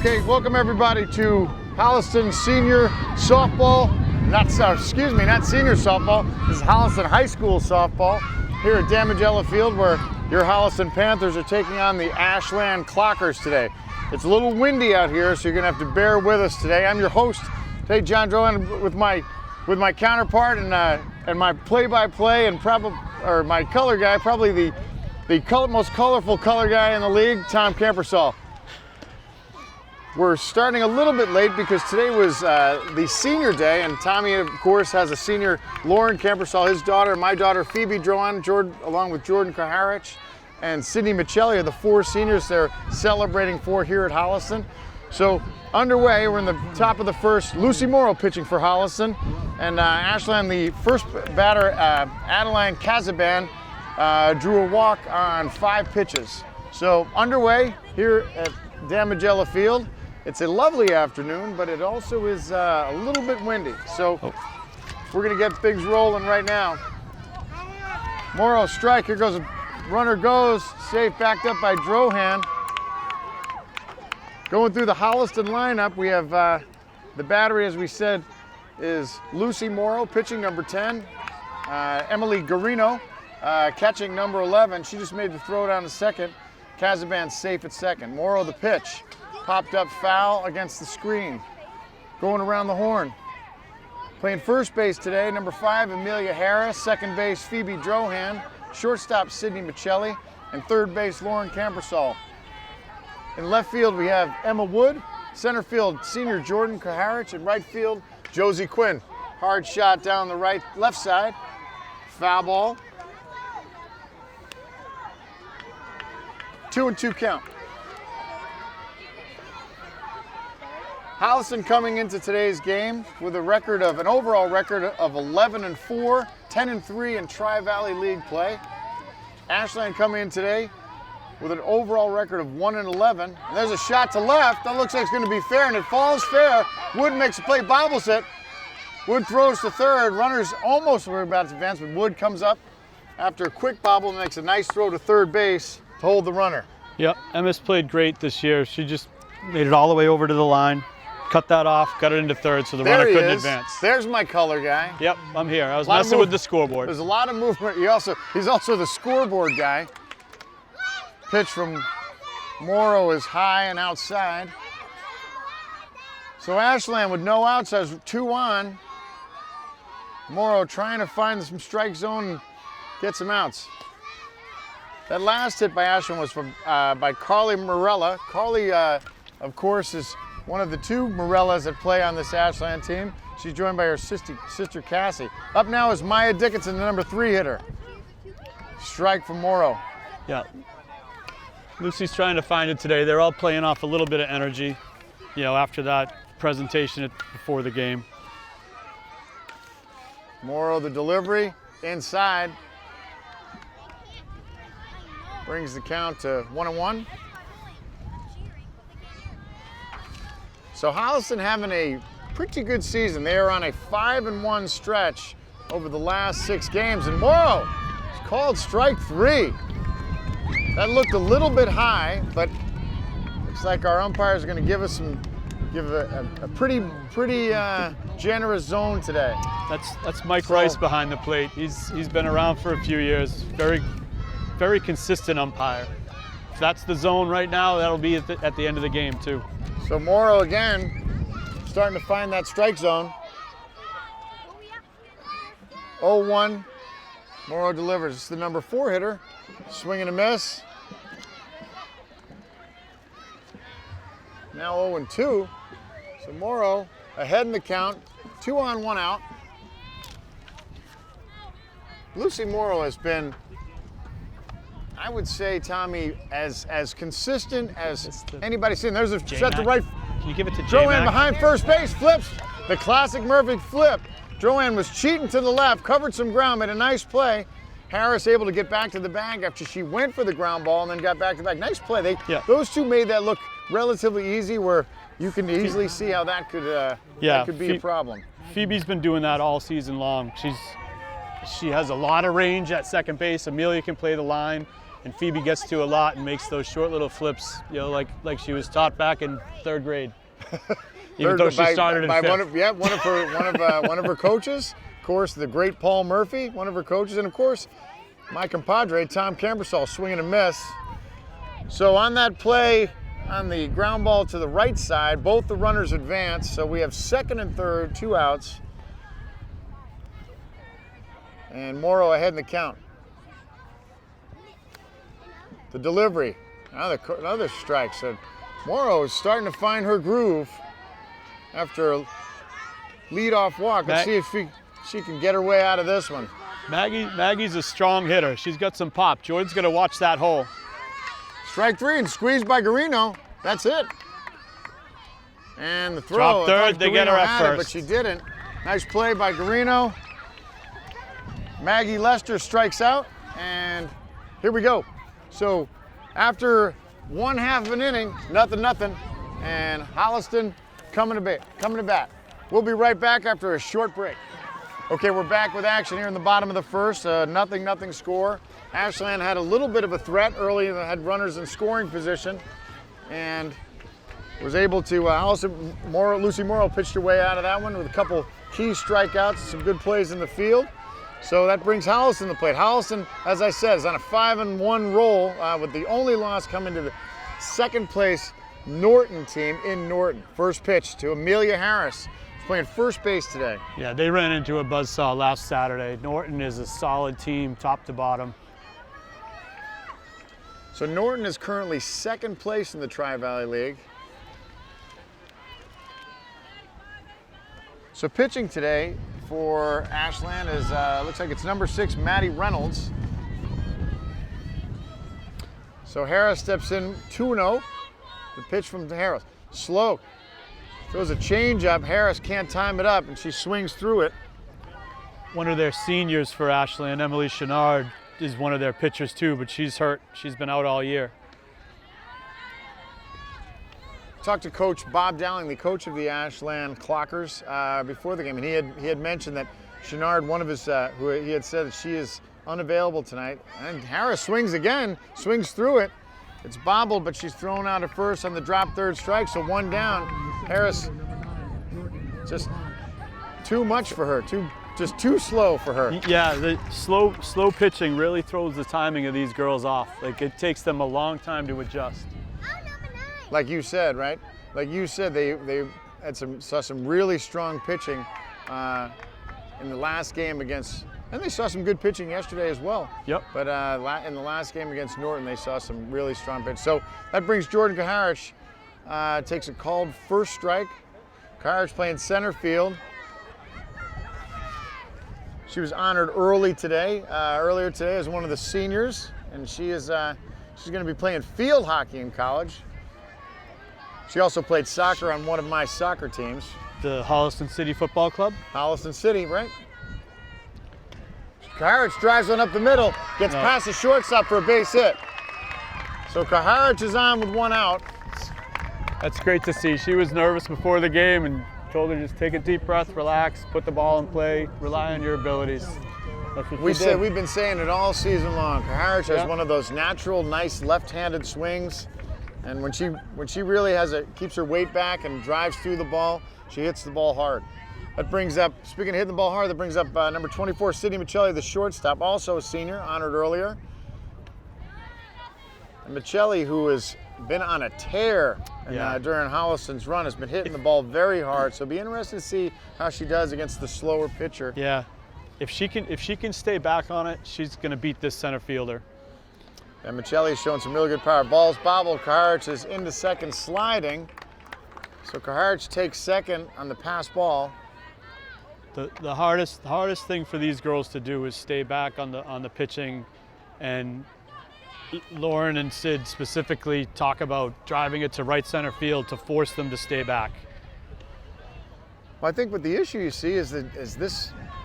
Okay, welcome everybody to Holliston Senior Softball. Not senior softball. This is Holliston High School softball here at Damigella Field, where your Holliston Panthers are taking on the Ashland Clockers today. It's a little windy out here, so you're gonna have to bear with us today. I'm your host today, John Drowan, with my counterpart and my play-by-play and my color guy, probably the most colorful color guy in the league, Tom Camperson. We're starting a little bit late because today was the senior day, and Tommy, of course, has a senior, Lauren Camperson, his daughter, my daughter, Phoebe Drowan, along with Jordan Kaharich, and Sydney Michelli are the four seniors they're celebrating for here at Holliston. So underway, we're in the top of the first. Lucy Morrow pitching for Holliston, and Ashland, the first batter, Adeline Cazaban, drew a walk on 5 pitches. So underway here at Damigella Field. It's a lovely afternoon, but it also is a little bit windy. So we're gonna get things rolling right now. Morrow strike, here goes, runner goes, safe, backed up by Drohan. Going through the Holliston lineup, we have the battery, as we said, is Lucy Morrow, pitching number 10. Emily Guarino, catching number 11. She just made the throw down to second. Cazaban safe at second. Morrow the pitch. Popped up foul against the screen. Going around the horn. Playing first base today, number 5, Amelia Harris. Second base, Phoebe Drohan. Shortstop, Sydney Michelli. And third base, Lauren Camperson. In left field, we have Emma Wood. Center field, senior Jordan Kaharich. And right field, Josie Quinn. Hard shot down the left side. Foul ball. 2-2 count. Holliston coming into today's game with an overall record of 11-4, 10-3 in Tri-Valley League play. Ashland coming in today with an overall record of 1-11. And there's a shot to left. That looks like it's going to be fair, and it falls fair. Wood makes a play, bobbles it. Wood throws to third. Runners almost were about to advance, but Wood comes up after a quick bobble and makes a nice throw to third base to hold the runner. Yep, Emma's played great this year. She just made it all the way over to the line, cut that off, got it into third, so the runner couldn't advance. There's my color guy. Yep, I'm here. I was messing with the scoreboard. There's a lot of movement. He's also the scoreboard guy. Pitch from Morrow is high and outside. So Ashland with no outs has 2 on. Morrow trying to find some strike zone and get some outs. That last hit by Ashland was from by Carly Morella. Carly, of course, is one of the 2 Morellas that play on this Ashland team. She's joined by her sister Cassie. Up now is Maya Dickinson, the number 3 hitter. Strike from Morrow. Yeah. Lucy's trying to find it today. They're all playing off a little bit of energy, after that presentation before the game. Morrow the delivery inside. Brings the count to 1-1. So Holliston having a pretty good season. They are on a 5-1 stretch over the last 6 games. And Morrow is called strike 3. That looked a little bit high, but looks like our umpires are going to give a pretty generous zone today. That's Mike Rice behind the plate. He's been around for a few years. Very consistent umpire. If that's the zone right now, that'll be at the end of the game too. So Morrow again, starting to find that strike zone. 0-1, Morrow delivers. It's the number 4 hitter, swing and a miss. Now 0-2, so Morrow ahead in the count, 2 on, 1 out. Lucy Morrow has been, I would say, Tommy, as consistent as anybody's seen. There's a set to right. Can you give it to Drohan behind first base, flips. The classic Murphy flip. Drohan was cheating to the left, covered some ground, made a nice play. Harris able to get back to the bag after she went for the ground ball and then got back to back. Nice play. Those 2 made that look relatively easy, where you can easily see how that could be a problem. Phoebe's been doing that all season long. She has a lot of range at second base. Amelia can play the line. And Phoebe gets to a lot and makes those short little flips, you know, like she was taught back in 3rd grade. Even though she started in 5th. One of her coaches, of course, the great Paul Murphy, one of her coaches, and of course, my compadre, Tom Camperson, swing and a miss. So on that play, on the ground ball to the right side, both the runners advance, so we have 2nd and 3rd, 2 outs. And Morrow ahead in the count. The delivery, another strike. So Morrow is starting to find her groove after a leadoff walk. Let's see if she can get her way out of this one. Maggie's a strong hitter. She's got some pop. Jordan's going to watch that hole. Strike 3 and squeezed by Guarino. That's it. And the throw. Drop 3rd, they get her at 1st. But she didn't. Nice play by Guarino. Maggie Lester strikes out, and here we go. So after 1/2 of an inning, nothing, and Holliston coming to bat. We'll be right back after a short break. Okay, we're back with action here in the bottom of the 1st. Nothing score. Ashland had a little bit of a threat early, and had runners in scoring position, and was able to. Lucy Morrow pitched her way out of that one with a couple key strikeouts, some good plays in the field. So that brings Holliston to the plate. Holliston, as I said, is on a 5-1 roll, with the only loss coming to the 2nd place Norton team in Norton. First pitch to Amelia Harris, who's playing first base today. Yeah, they ran into a buzzsaw last Saturday. Norton is a solid team, top to bottom. So Norton is currently 2nd place in the Tri-Valley League. So pitching today for Ashland is, looks like it's number 6, Maddie Reynolds. So Harris steps in 2-0. The pitch from Harris. Slow. Throws a changeup. Harris can't time it up, and she swings through it. One of their seniors for Ashland, Emily Chenard, is one of their pitchers too, but she's hurt. She's been out all year. Talked to Coach Bob Dowling, the coach of the Ashland Clockers, before the game, and he had mentioned that Chenard, one of his, who he had said that she is unavailable tonight. And Harris swings again, swings through it. It's bobbled, but she's thrown out at first on the drop 3rd strike, so 1 down. Harris, just too much for her, just too slow for her. Yeah, the slow pitching really throws the timing of these girls off. Like, it takes them a long time to adjust. Like you said, right? Like you said, they had saw some really strong pitching in the last game against, and they saw some good pitching yesterday as well. Yep. But in the last game against Norton, they saw some really strong pitch. So that brings Jordan Kaharich, takes a called first strike. Kaharich playing center field. She was honored earlier today as one of the seniors, and she's going to be playing field hockey in college. She also played soccer on one of my soccer teams. The Holliston City Football Club? Holliston City, right? Kaharich drives one up the middle, gets past the shortstop for a base hit. So Kaharich is on with 1 out. That's great to see. She was nervous before the game and told her just take a deep breath, relax, put the ball in play, rely on your abilities. That's what we've been saying it all season long. Kaharich has one of those natural, nice left-handed swings. And when she really keeps her weight back and drives through the ball, she hits the ball hard. That brings up, speaking of hitting the ball hard, that brings up number 24, Sydney Michelli, the shortstop, also a senior, honored earlier. And Michelli, who has been on a tear during Holliston's run, has been hitting the ball very hard. So it'll be interesting to see how she does against the slower pitcher. Yeah, if she can stay back on it, she's going to beat this center fielder. And Michelli's showing some really good power. Ball's bobbled. Kaharich is into 2nd sliding. So Kaharich takes 2nd on the pass ball. The hardest thing for these girls to do is stay back on the pitching, and Lauren and Sid specifically talk about driving it to right center field to force them to stay back. Well, I think what the issue you see is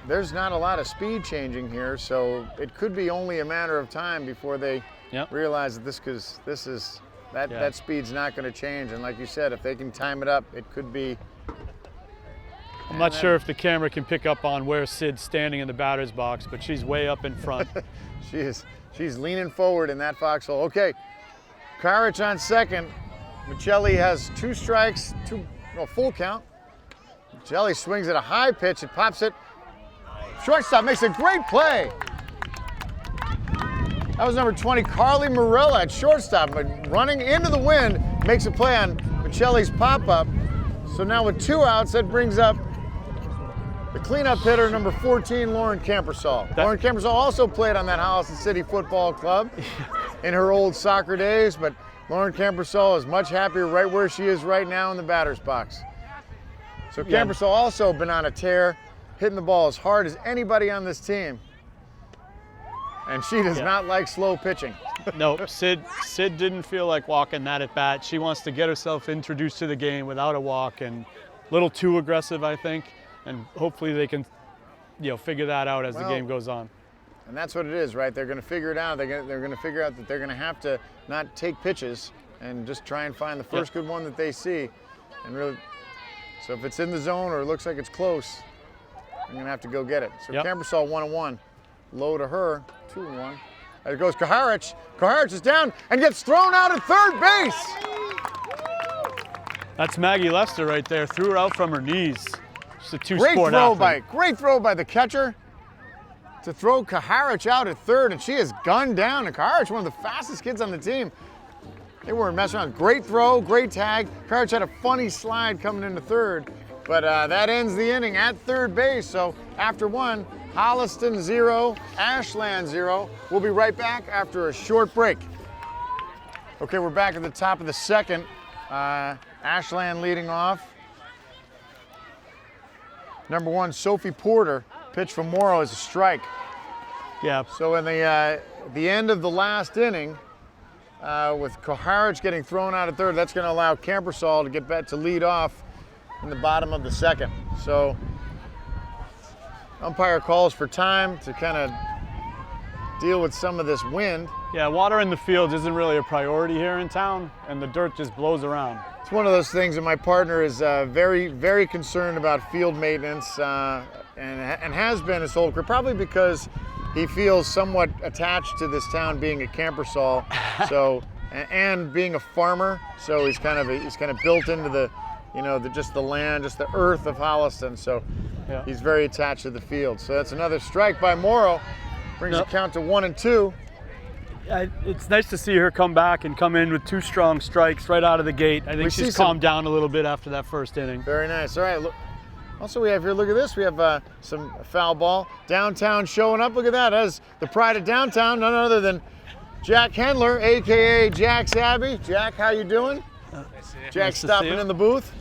there's not a lot of speed changing here, so it could be only a matter of time before they realize that that speed's not going to change. And like you said, if they can time it up, it could be I'm not sure if the camera can pick up on where Sid's standing in the batter's box, but she's way up in front. She's leaning forward in that foxhole. Okay, Karich on second. Mccullen has 2 strikes, full count. Mccullen swings at a high pitch, it pops it. Shortstop makes a great play. That was number 20, Carly Burrell at shortstop, but running into the wind, makes a play on Michelle's pop-up. So now with 2 outs, that brings up the cleanup hitter, number 14, Lauren Camperson. Lauren Camperson also played on that Holliston City Football Club in her old soccer days, but Lauren Camperson is much happier right where she is right now in the batter's box. So Camperson also been on a tear, hitting the ball as hard as anybody on this team. And she does not like slow pitching. No, Sid didn't feel like walking that at bat. She wants to get herself introduced to the game without a walk, and a little too aggressive, I think. And hopefully they can, figure that out as the game goes on. And that's what it is, right? They're going to figure it out. They're going to figure out that they're going to have to not take pitches and just try and find the first good one that they see. And really, so if it's in the zone or it looks like it's close, they're going to have to go get it. So Camperson 1-1, low to her, 2-1. There goes Karich. Karich is down and gets thrown out at third base. That's Maggie Lester right there. Threw her out from her knees. Just a two-sport athlete. Great throw by the catcher to throw Karich out at third, and she is gunned down. And Karich, one of the fastest kids on the team. They weren't messing around. Great throw, great tag. Karich had a funny slide coming into third, but that ends the inning at third base. So after 1, Holliston 0, Ashland 0. We'll be right back after a short break. Okay, we're back at the top of the second. Ashland leading off. Number 1, Sophie Porter, pitch from Morrow is a strike. Yeah. So in the end of the last inning, with Karich getting thrown out at third, that's going to allow Camperson to get back to lead off in the bottom of the second. So umpire calls for time to kind of deal with some of this wind. Yeah, water in the fields isn't really a priority here in town, and the dirt just blows around. It's one of those things that my partner is very, very concerned about field maintenance and has been his whole career, probably because he feels somewhat attached to this town being a Camperson, so and being a farmer. So he's kind of built into the, just the land, just the earth of Holliston. So he's very attached to the field. So that's another strike by Morrow, brings the count to 1-2. It's nice to see her come back and come in with 2 strong strikes right out of the gate. I think she's calmed down a little bit after that first inning. Very nice. All right. Look, also, we have here, look at this. We have some foul ball. Downtown showing up. Look at that. As the pride of downtown, none other than Jack Hendler, a.k.a. Jack Sabby. Jack, how you doing? Jack stopping in the booth.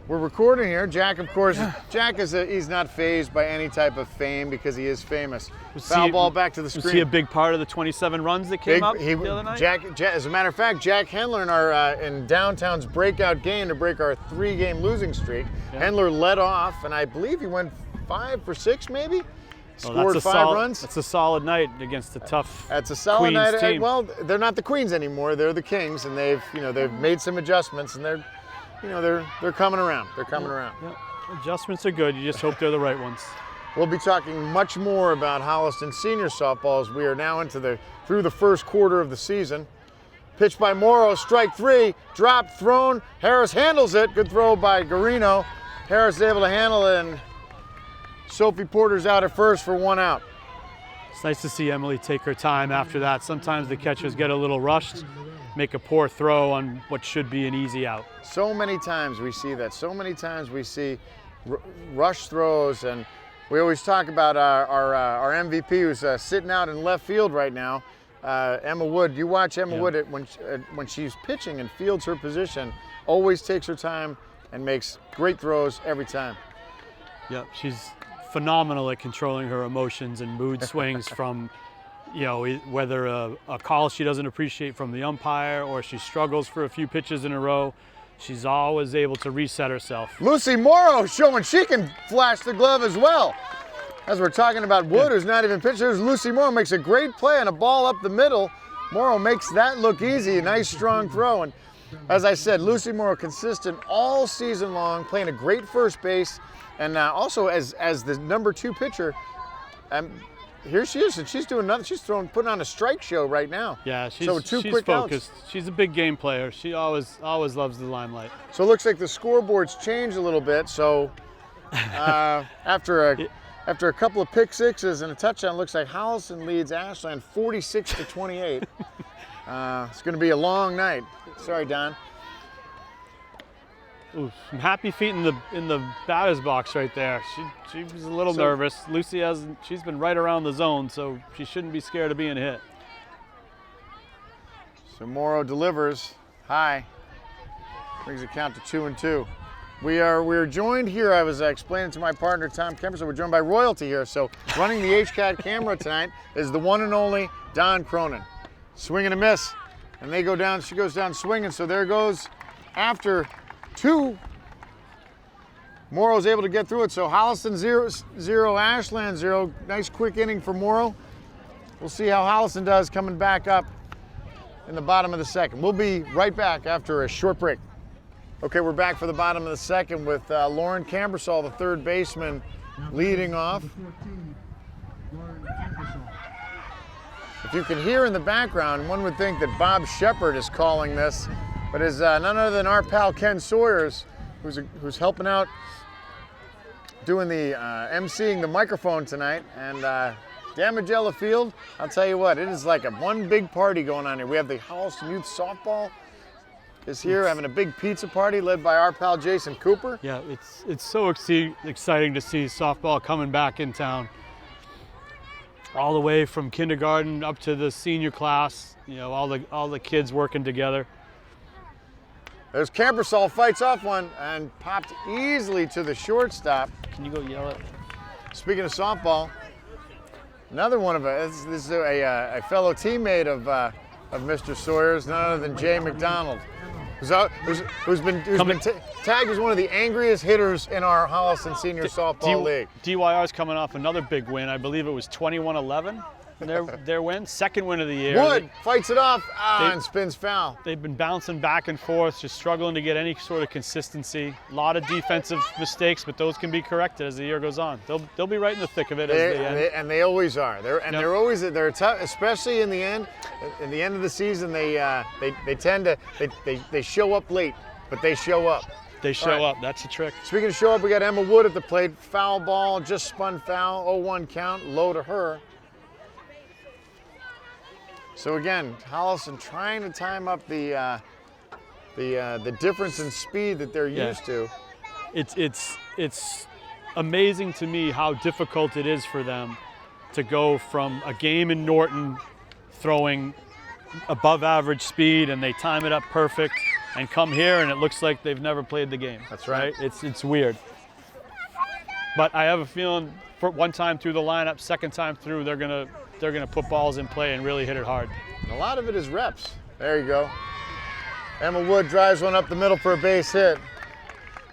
We're recording here. Jack, of course, he's not fazed by any type of fame because he is famous. Foul ball back to the screen. Was he a big part of the 27 runs that came up the other night? As a matter of fact, Jack Hendler in downtown's breakout game to break our 3-game losing streak. Hendler led off, and I believe he went 5 for 6 maybe. Scored 5 runs. That's a solid night against a tough That's a solid Queens night. team. Well, they're not the Queens anymore. They're the Kings, and they've made some adjustments, and they're coming around. They're coming around. Yeah. Adjustments are good. You just hope they're the right ones. We'll be talking much more about Holliston senior softball as we are now through the first quarter of the season. Pitch by Morrow, strike 3, dropped, thrown. Harris handles it. Good throw by Guarino. Harris is able to handle it, and Sophie Porter's out at first for 1 out. It's nice to see Emily take her time after that. Sometimes the catchers get a little rushed, make a poor throw on what should be an easy out. So many times we see that. So many times we see rush throws, and we always talk about our MVP who's sitting out in left field right now, Emma Wood. You watch Emma Wood when she's pitching and fields her position, always takes her time and makes great throws every time. Yep, she's phenomenal at controlling her emotions and mood swings from, whether a call she doesn't appreciate from the umpire or she struggles for a few pitches in a row. She's always able to reset herself. Lucy Morrow showing she can flash the glove as well. As we're talking about Wood, who's not even pitched, there's Lucy Morrow, makes a great play on a ball up the middle. Morrow makes that look easy, a nice strong throw. And as I said, Lucy Morrow consistent all season long, playing a great first base, and also as the number 2 pitcher. Here she is, and she's doing nothing. She's putting on a strike show right now. Yeah, she's quick focused. outs. She's a big game player. She always loves the limelight. So it looks like the scoreboard's changed a little bit. So after a couple of pick sixes and a touchdown, it looks like Holliston leads Ashland 46-28. It's going to be a long night. Sorry, Don. Ooh, some happy feet in the batter's box right there. She was a little nervous. Lucy she's been right around the zone, so she shouldn't be scared of being hit. So Morrow delivers high, brings the count to 2-2. We are joined here. I was explaining to my partner Tom Camperson. We're joined by royalty here. So running the HCAT camera tonight is the one and only Don Cronin. Swing and a miss, and they go down. She goes down swinging. So there goes after 2. Morrow's able to get through it. So Holliston 0, Ashland 0. Nice quick inning for Morrow. We'll see how Holliston does coming back up in the bottom of the second. We'll be right back after a short break. Okay, we're back for the bottom of the second with Lauren Camperson, the third baseman, leading off. If you can hear in the background, one would think that Bob Shepard is calling this, but is none other than our pal Ken Sawyers, who's helping out, doing the emceeing the microphone tonight. And Damagella Field, I'll tell you what, it is like one big party going on here. We have the Holliston Youth Softball is here having a big pizza party led by our pal Jason Cooper. Yeah, it's so exciting to see softball coming back in town. All the way from kindergarten up to the senior class, you know, all the kids working together. There's Camperson, fights off one and popped easily to the shortstop. Can you go yell it? Speaking of softball, another one of us. This is a fellow teammate of Mr. Sawyer's, none other than Jay McDonald, who's been tagged as one of the angriest hitters in our Holliston Senior Softball League. DYR's coming off another big win. I believe it was 21-11. Their win, second win of the year. Wood fights it off and spins foul. They've been bouncing back and forth, just struggling to get any sort of consistency. A lot of defensive mistakes, but those can be corrected as the year goes on. They'll be right in the thick of it as they end. And they always are. They're always tough, especially in the end. In the end of the season, they tend to they show up late, but they show up. They show up. That's the trick. Speaking of show up, we got Emma Wood at the plate. Foul ball, just spun foul. 0-1 count, low to her. So again, Holliston trying to time up the difference in speed that they're used to. It's amazing to me how difficult it is for them to go from a game in Norton throwing above average speed and they time it up perfect and come here and it looks like they've never played the game. That's right. It's weird. But I have a feeling for one time through the lineup, second time through, they're gonna put balls in play and really hit it hard. And a lot of it is reps. There you go. Emma Wood drives one up the middle for a base hit.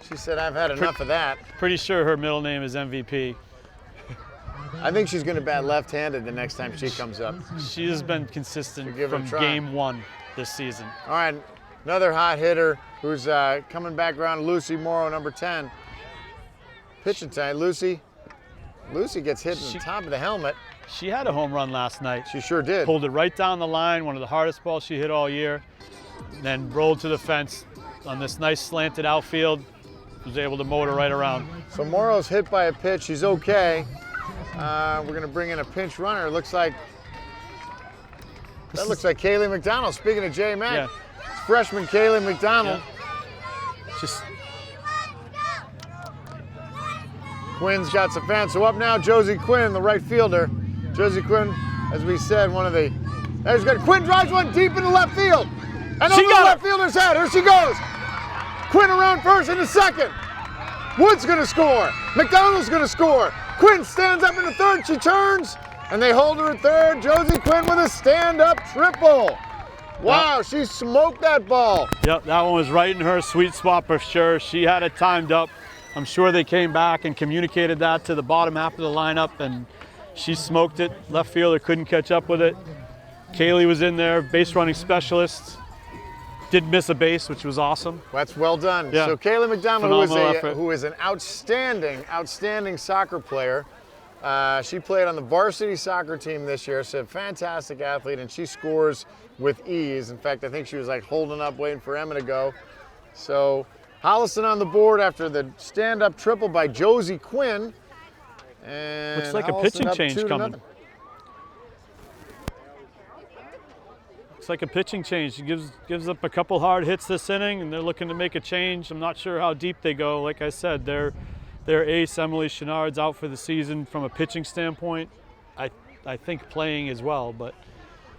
She said, I've had enough of that. Pretty sure her middle name is MVP. I think she's going to bat left-handed the next time she comes up. She has been consistent from game 1 this season. All right, another hot hitter who's coming back around, Lucy Morrow, number 10. Pitching tonight, Lucy gets hit in the top of the helmet. She had a home run last night. She sure did. Pulled it right down the line, one of the hardest balls she hit all year, then rolled to the fence on this nice slanted outfield. Was able to motor right around. So Morrow's hit by a pitch. She's okay. We're going to bring in a pinch runner. It looks like looks like Kayla Mcdonald. Speaking of J Mac, it's freshman Kayla McDonald. Just Quinn's got some fans. So up now, Josie Quinn, the right fielder. Josie Quinn, as we said, there's Quinn drives one deep into left field. And over the left fielder's head. Here she goes. Quinn around first and a second. Wood's gonna score. McDonald's gonna score. Quinn stands up in the third. She turns, and they hold her at third. Josie Quinn with a stand-up triple. Wow, she smoked that ball. Yep, that one was right in her sweet spot for sure. She had it timed up. I'm sure they came back and communicated that to the bottom half of the lineup, and she smoked it. Left fielder couldn't catch up with it. Kaylee was in there, base running specialist. Did miss a base, which was awesome. That's well done. Yeah. So Kayla Mcdonald, who is an outstanding soccer player. She played on the varsity soccer team this year. So a fantastic athlete, and she scores with ease. In fact, I think she was like holding up, waiting for Emma to go. So Holliston on the board after the stand-up triple by Josie Quinn. And looks like a Holliston pitching up change 2-0. coming. Looks like a pitching change. He gives up a couple hard hits this inning, and they're looking to make a change. I'm not sure how deep they go. Like I said, their ace, Emily Chenard's out for the season from a pitching standpoint. I think playing as well, but.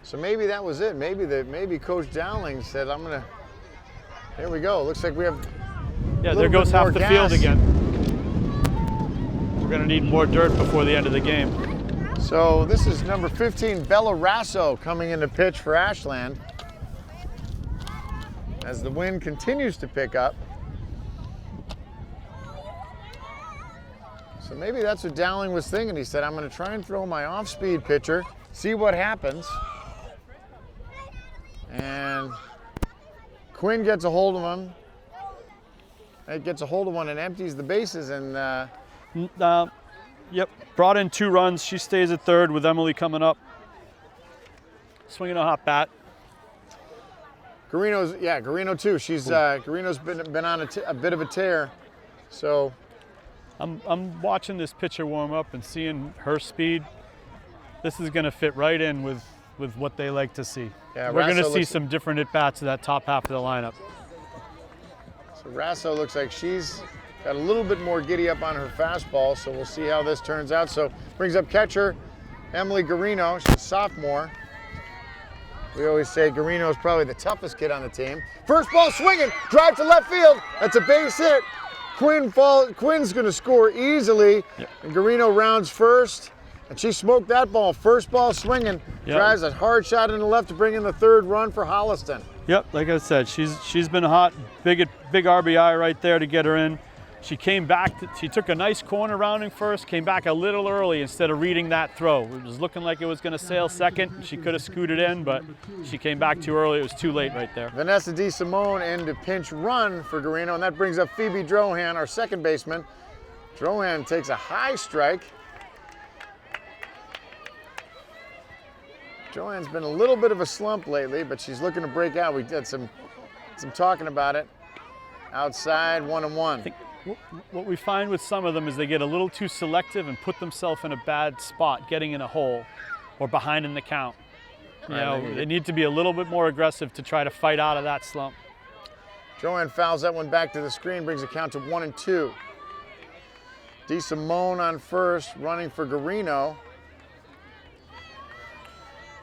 So maybe that was it. Maybe Coach Dowling said, I'm gonna, here we go. Looks like we have there goes half the gas. field again. We're gonna need more dirt before the end of the game. So this is number 15, Bella Rasso, coming into pitch for Ashland. As the wind continues to pick up. So maybe that's what Dowling was thinking. He said, I'm gonna try and throw my off-speed pitcher, see what happens. And Quinn gets a hold of him. It gets a hold of one and empties the bases, and Yep, brought in 2 runs. She stays at third with Emily coming up. Swinging a hot bat. Guarino too. She's Guarino's been on a bit of a tear. So I'm watching this pitcher warm up and seeing her speed. This is going to fit right in with what they like to see. Yeah, we're going to see some different at bats in that top half of the lineup. So Rasso looks like she's got a little bit more giddy up on her fastball, so we'll see how this turns out. So brings up catcher Emily Guarino. She's a sophomore. We always say Guarino is probably the toughest kid on the team. First ball swinging, drive to left field. That's a base hit. Quinn's going to score easily, and Guarino rounds first, and she smoked that ball. First ball swinging, drives a hard shot in the left to bring in the 3rd run for Holliston. Yep, like I said, she's been hot. Big RBI right there to get her in. She came back, she took a nice corner rounding first, came back a little early instead of reading that throw. It was looking like it was going to sail second. She could have scooted in, but she came back too early. It was too late right there. Vanessa DeSimone in to pinch run for Guarino, and that brings up Phoebe Drohan, our second baseman. Drohan takes a high strike. Drohan's been a little bit of a slump lately, but she's looking to break out. We did some talking about it. Outside, 1-1. What we find with some of them is they get a little too selective and put themselves in a bad spot, getting in a hole or behind in the count. You know, they need to be a little bit more aggressive to try to fight out of that slump. Joanne fouls that one back to the screen, brings a count to 1-2. DeSimone on first, running for Guarino.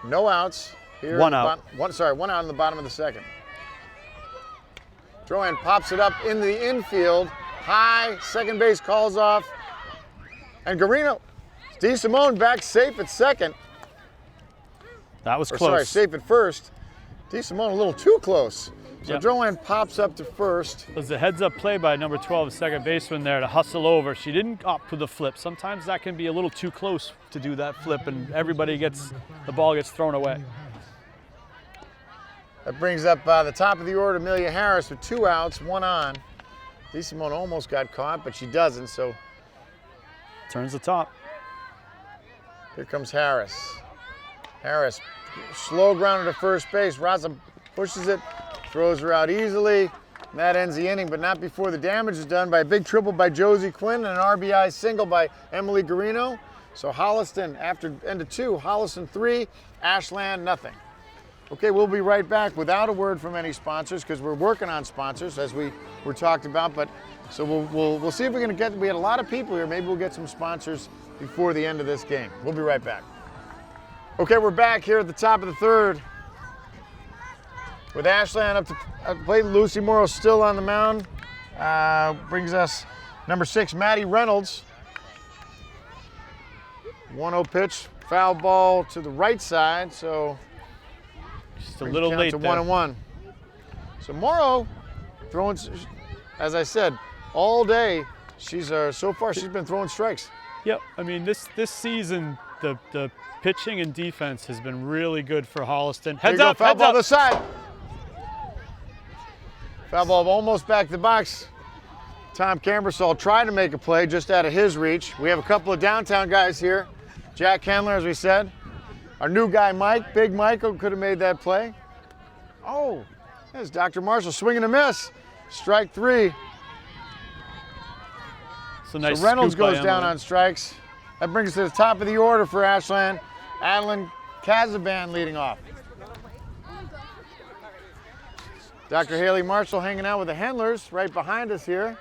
No outs. Here one out. One out in the bottom of the second. Drohan pops it up in the infield. High, second base calls off. And Guarino, DeSimone back safe at second. That was close. Sorry, safe at first. DeSimone a little too close. So Drohan pops up to first. It was a heads-up play by number 12, the second baseman there to hustle over. She didn't opt for the flip. Sometimes that can be a little too close to do that flip, and the ball gets thrown away. That brings up the top of the order, Amelia Harris with 2 outs, 1 on. DeSimone almost got caught, but she doesn't, so. Turns the top. Here comes Harris. Harris, slow grounder to first base. Raza pushes it, throws her out easily. And that ends the inning, but not before the damage is done by a big triple by Josie Quinn and an RBI single by Emily Guarino. So Holliston, after end of 2, Holliston 3, Ashland nothing. Okay, we'll be right back without a word from any sponsors because we're working on sponsors as we were talked about. But so we'll see if we're going to get. We had a lot of people here. Maybe we'll get some sponsors before the end of this game. We'll be right back. Okay, we're back here at the top of the 3rd with Ashland up to plate. Lucy Morrow still on the mound. Brings us number 6, Maddie Reynolds. 1-0 pitch, foul ball to the right side. So. Just a little late to there. 1-1. So Morrow throwing, as I said, all day. She's so far she's been throwing strikes. Yep. I mean this season the pitching and defense has been really good for Holliston. Heads up, foul heads ball up. to the side. Foul ball almost back to the box. Tom Camperson trying to make a play just out of his reach. We have a couple of downtown guys here. Jack Hendler, as we said. Our new guy, Mike, Big Michael, could have made that play. Oh, there's Dr. Marshall swinging a miss. Strike 3. So nice. So Reynolds scoop by goes down Emily. on strikes. That brings us to the top of the order for Ashland. Adeline Kazaban leading off. Dr. Haley Marshall hanging out with the Hendlers right behind us here.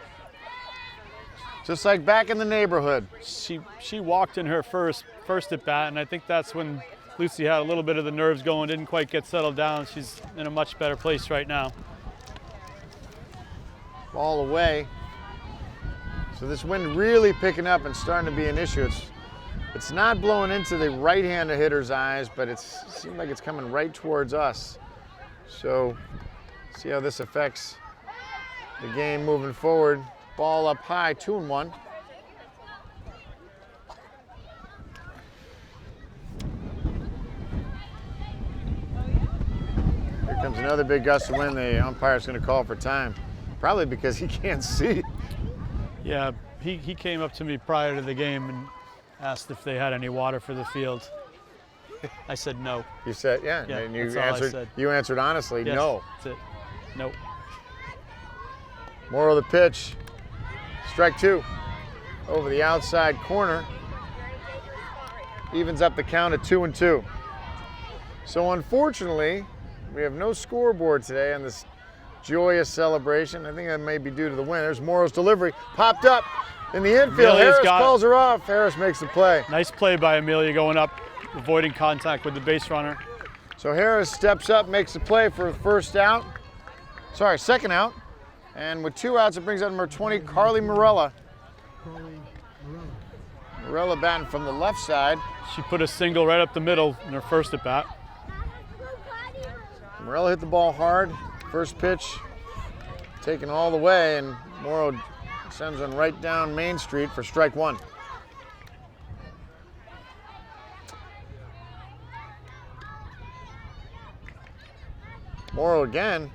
Just like back in the neighborhood. She walked in her first at bat, and I think that's when Lucy had a little bit of the nerves going, didn't quite get settled down. She's in a much better place right now. Ball away. So this wind really picking up and starting to be an issue. It's not blowing into the right-handed hitter's eyes, but it seems like it's coming right towards us. So see how this affects the game moving forward. Ball up high, 2-1. Here comes another big gust of wind. The umpire's going to call for time, probably because he can't see. Yeah, he came up to me prior to the game and asked if they had any water for the field. I said no. You said, yeah, Yeah, and you that's all I answered. said. You answered honestly, Yes, no. That's it. Nope. Moral of the pitch. Strike 2 over the outside corner. Evens up the count at 2-2. So unfortunately, we have no scoreboard today on this joyous celebration. I think that may be due to the wind. There's Morrow's delivery. Popped up in the infield. Amelia's Harris got it. calls her off. Harris makes the play. Nice play by Amelia going up, avoiding contact with the base runner. So Harris steps up, makes the play for second out. And with 2 outs, it brings out number 20, Carly Morella. Morella batting from the left side. She put a single right up the middle in her first at bat. Morella hit the ball hard. First pitch taken all the way, and Morrow sends one right down Main Street for strike 1. Morrow again,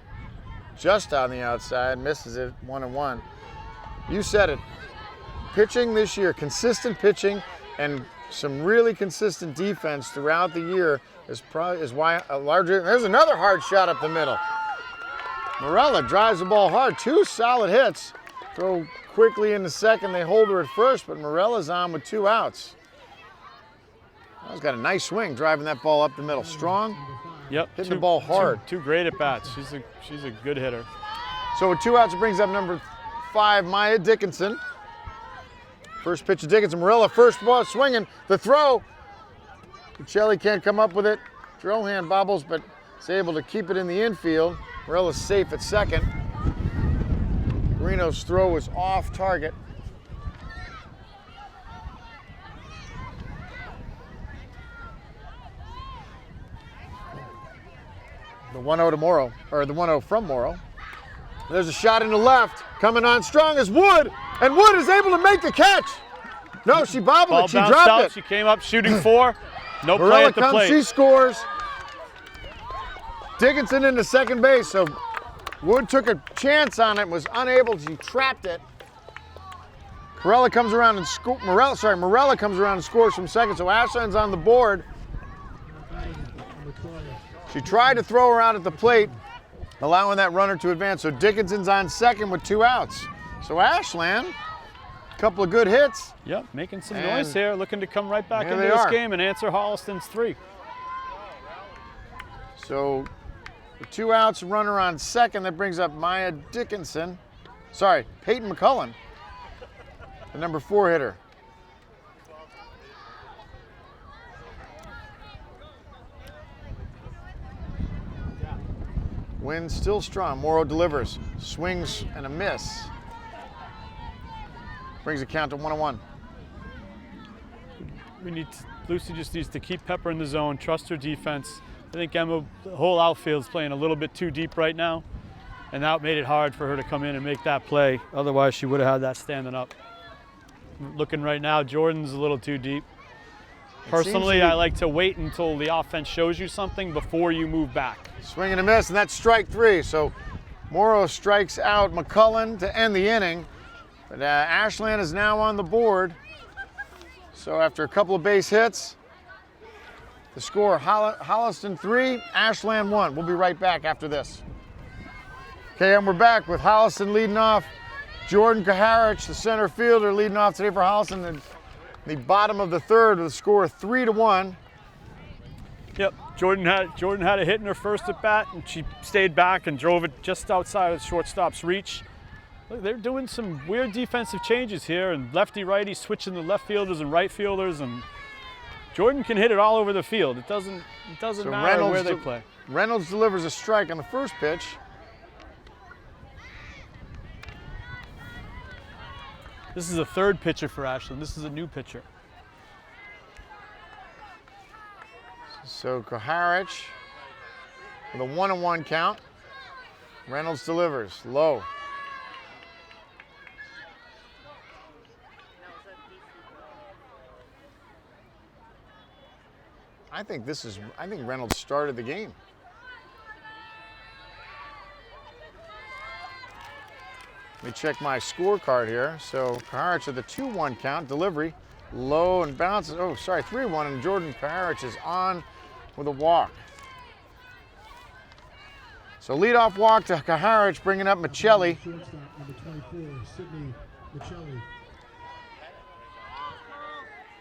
just on the outside, misses it 1-1. You said it. Pitching this year, consistent pitching and some really consistent defense throughout the year is why a larger. There's another hard shot up the middle. Morella drives the ball hard. 2 solid hits. Throw quickly into second. They hold her at first, but Morella's on with 2 outs. He's got a nice swing driving that ball up the middle. Strong. Yep. Hitting the ball hard. Two great at bats. She's a good hitter. So with 2 outs, it brings up number 5, Maya Dickinson. First pitch of Dickinson. Morella first ball swinging. The throw. Shelley can't come up with it. Drill hand bobbles, but is able to keep it in the infield. Morella's safe at second. Guarino's throw was off target. The 1-0 to Morrow, or the 1-0 from Morrow. There's a shot in the left. Coming on strong is Wood, and Wood is able to make the catch. No, she bobbled Ball it. She bounced dropped out. it. She came up shooting 4. No play Morella at the comes, plate. she scores. Dickinson into second base, so Wood took a chance on it, was unable, she trapped it. Morella comes around and Morella comes around and scores from second, so Ashland's on the board. She tried to throw her out at the plate, allowing that runner to advance. So Dickinson's on second with 2 outs. So Ashland, a couple of good hits. Yep, making some And noise here, looking to come right back here into they this are. game and answer Holliston's 3. So with 2 outs, runner on second, that brings up Maya Dickinson. Sorry, Peyton McCullen, the number 4 hitter. Wind still strong. Morrow delivers. Swings and a miss. Brings the count to 1-1. Lucy just needs to keep Pepper in the zone, trust her defense. I think Emma, the whole outfield's playing a little bit too deep right now, and that made it hard for her to come in and make that play. Otherwise, she would have had that standing up. Looking right now, Jordan's a little too deep. Personally, I like to wait until the offense shows you something before you move back. Swing and a miss, and that's strike 3. So Morrow strikes out McCullen to end the inning. But Ashland is now on the board. So after a couple of base hits, the score, Holliston 3, Ashland 1. We'll be right back after this. Okay, and we're back with Holliston leading off. Jordan Kaharich, the center fielder, leading off today for Holliston in the bottom of the third with a score of 3-1. Yep, Jordan had a hit in her first at bat, and she stayed back and drove it just outside of the shortstop's reach. Look, they're doing some weird defensive changes here, and lefty-righty switching the left fielders and right fielders, and Jordan can hit it all over the field. It doesn't matter where they play. Reynolds delivers a strike on the first pitch. This is a third pitcher for Ashland. This is a new pitcher. So Kaharich with a 1-1 count. Reynolds delivers low. I think Reynolds started the game. Let me check my scorecard here. So Kaharich with a 2-1 count, delivery, low and bounces. Oh, sorry, 3-1, and Jordan Kaharich is on with a walk. So leadoff walk to Kaharich, bringing up Michelli.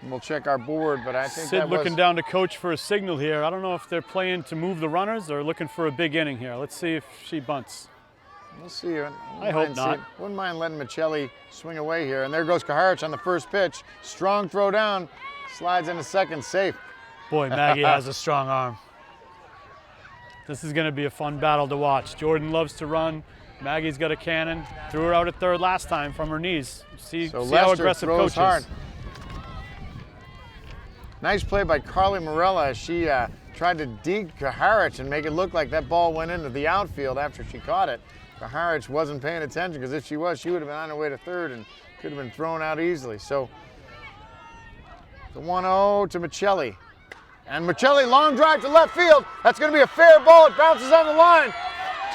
We'll check our board, but I think Sid looking down to coach for a signal here. I don't know if they're playing to move the runners or looking for a big inning here. Let's see if she bunts. We'll see. I hope not. Wouldn't mind letting Michelli swing away here. And there goes Kaharich on the first pitch. Strong throw down. Slides into second, safe. Boy, Maggie has a strong arm. This is going to be a fun battle to watch. Jordan loves to run. Maggie's got a cannon. Threw her out at third last time from her knees. See how aggressive coach is. Hard. Nice play by Carly Morella as she tried to deke Kaharich and make it look like that ball went into the outfield after she caught it. Kaharich wasn't paying attention, because if she was, she would have been on her way to third and could have been thrown out easily. So the 1-0 to Michelli. And Michelli, long drive to left field. That's going to be a fair ball. It bounces on the line.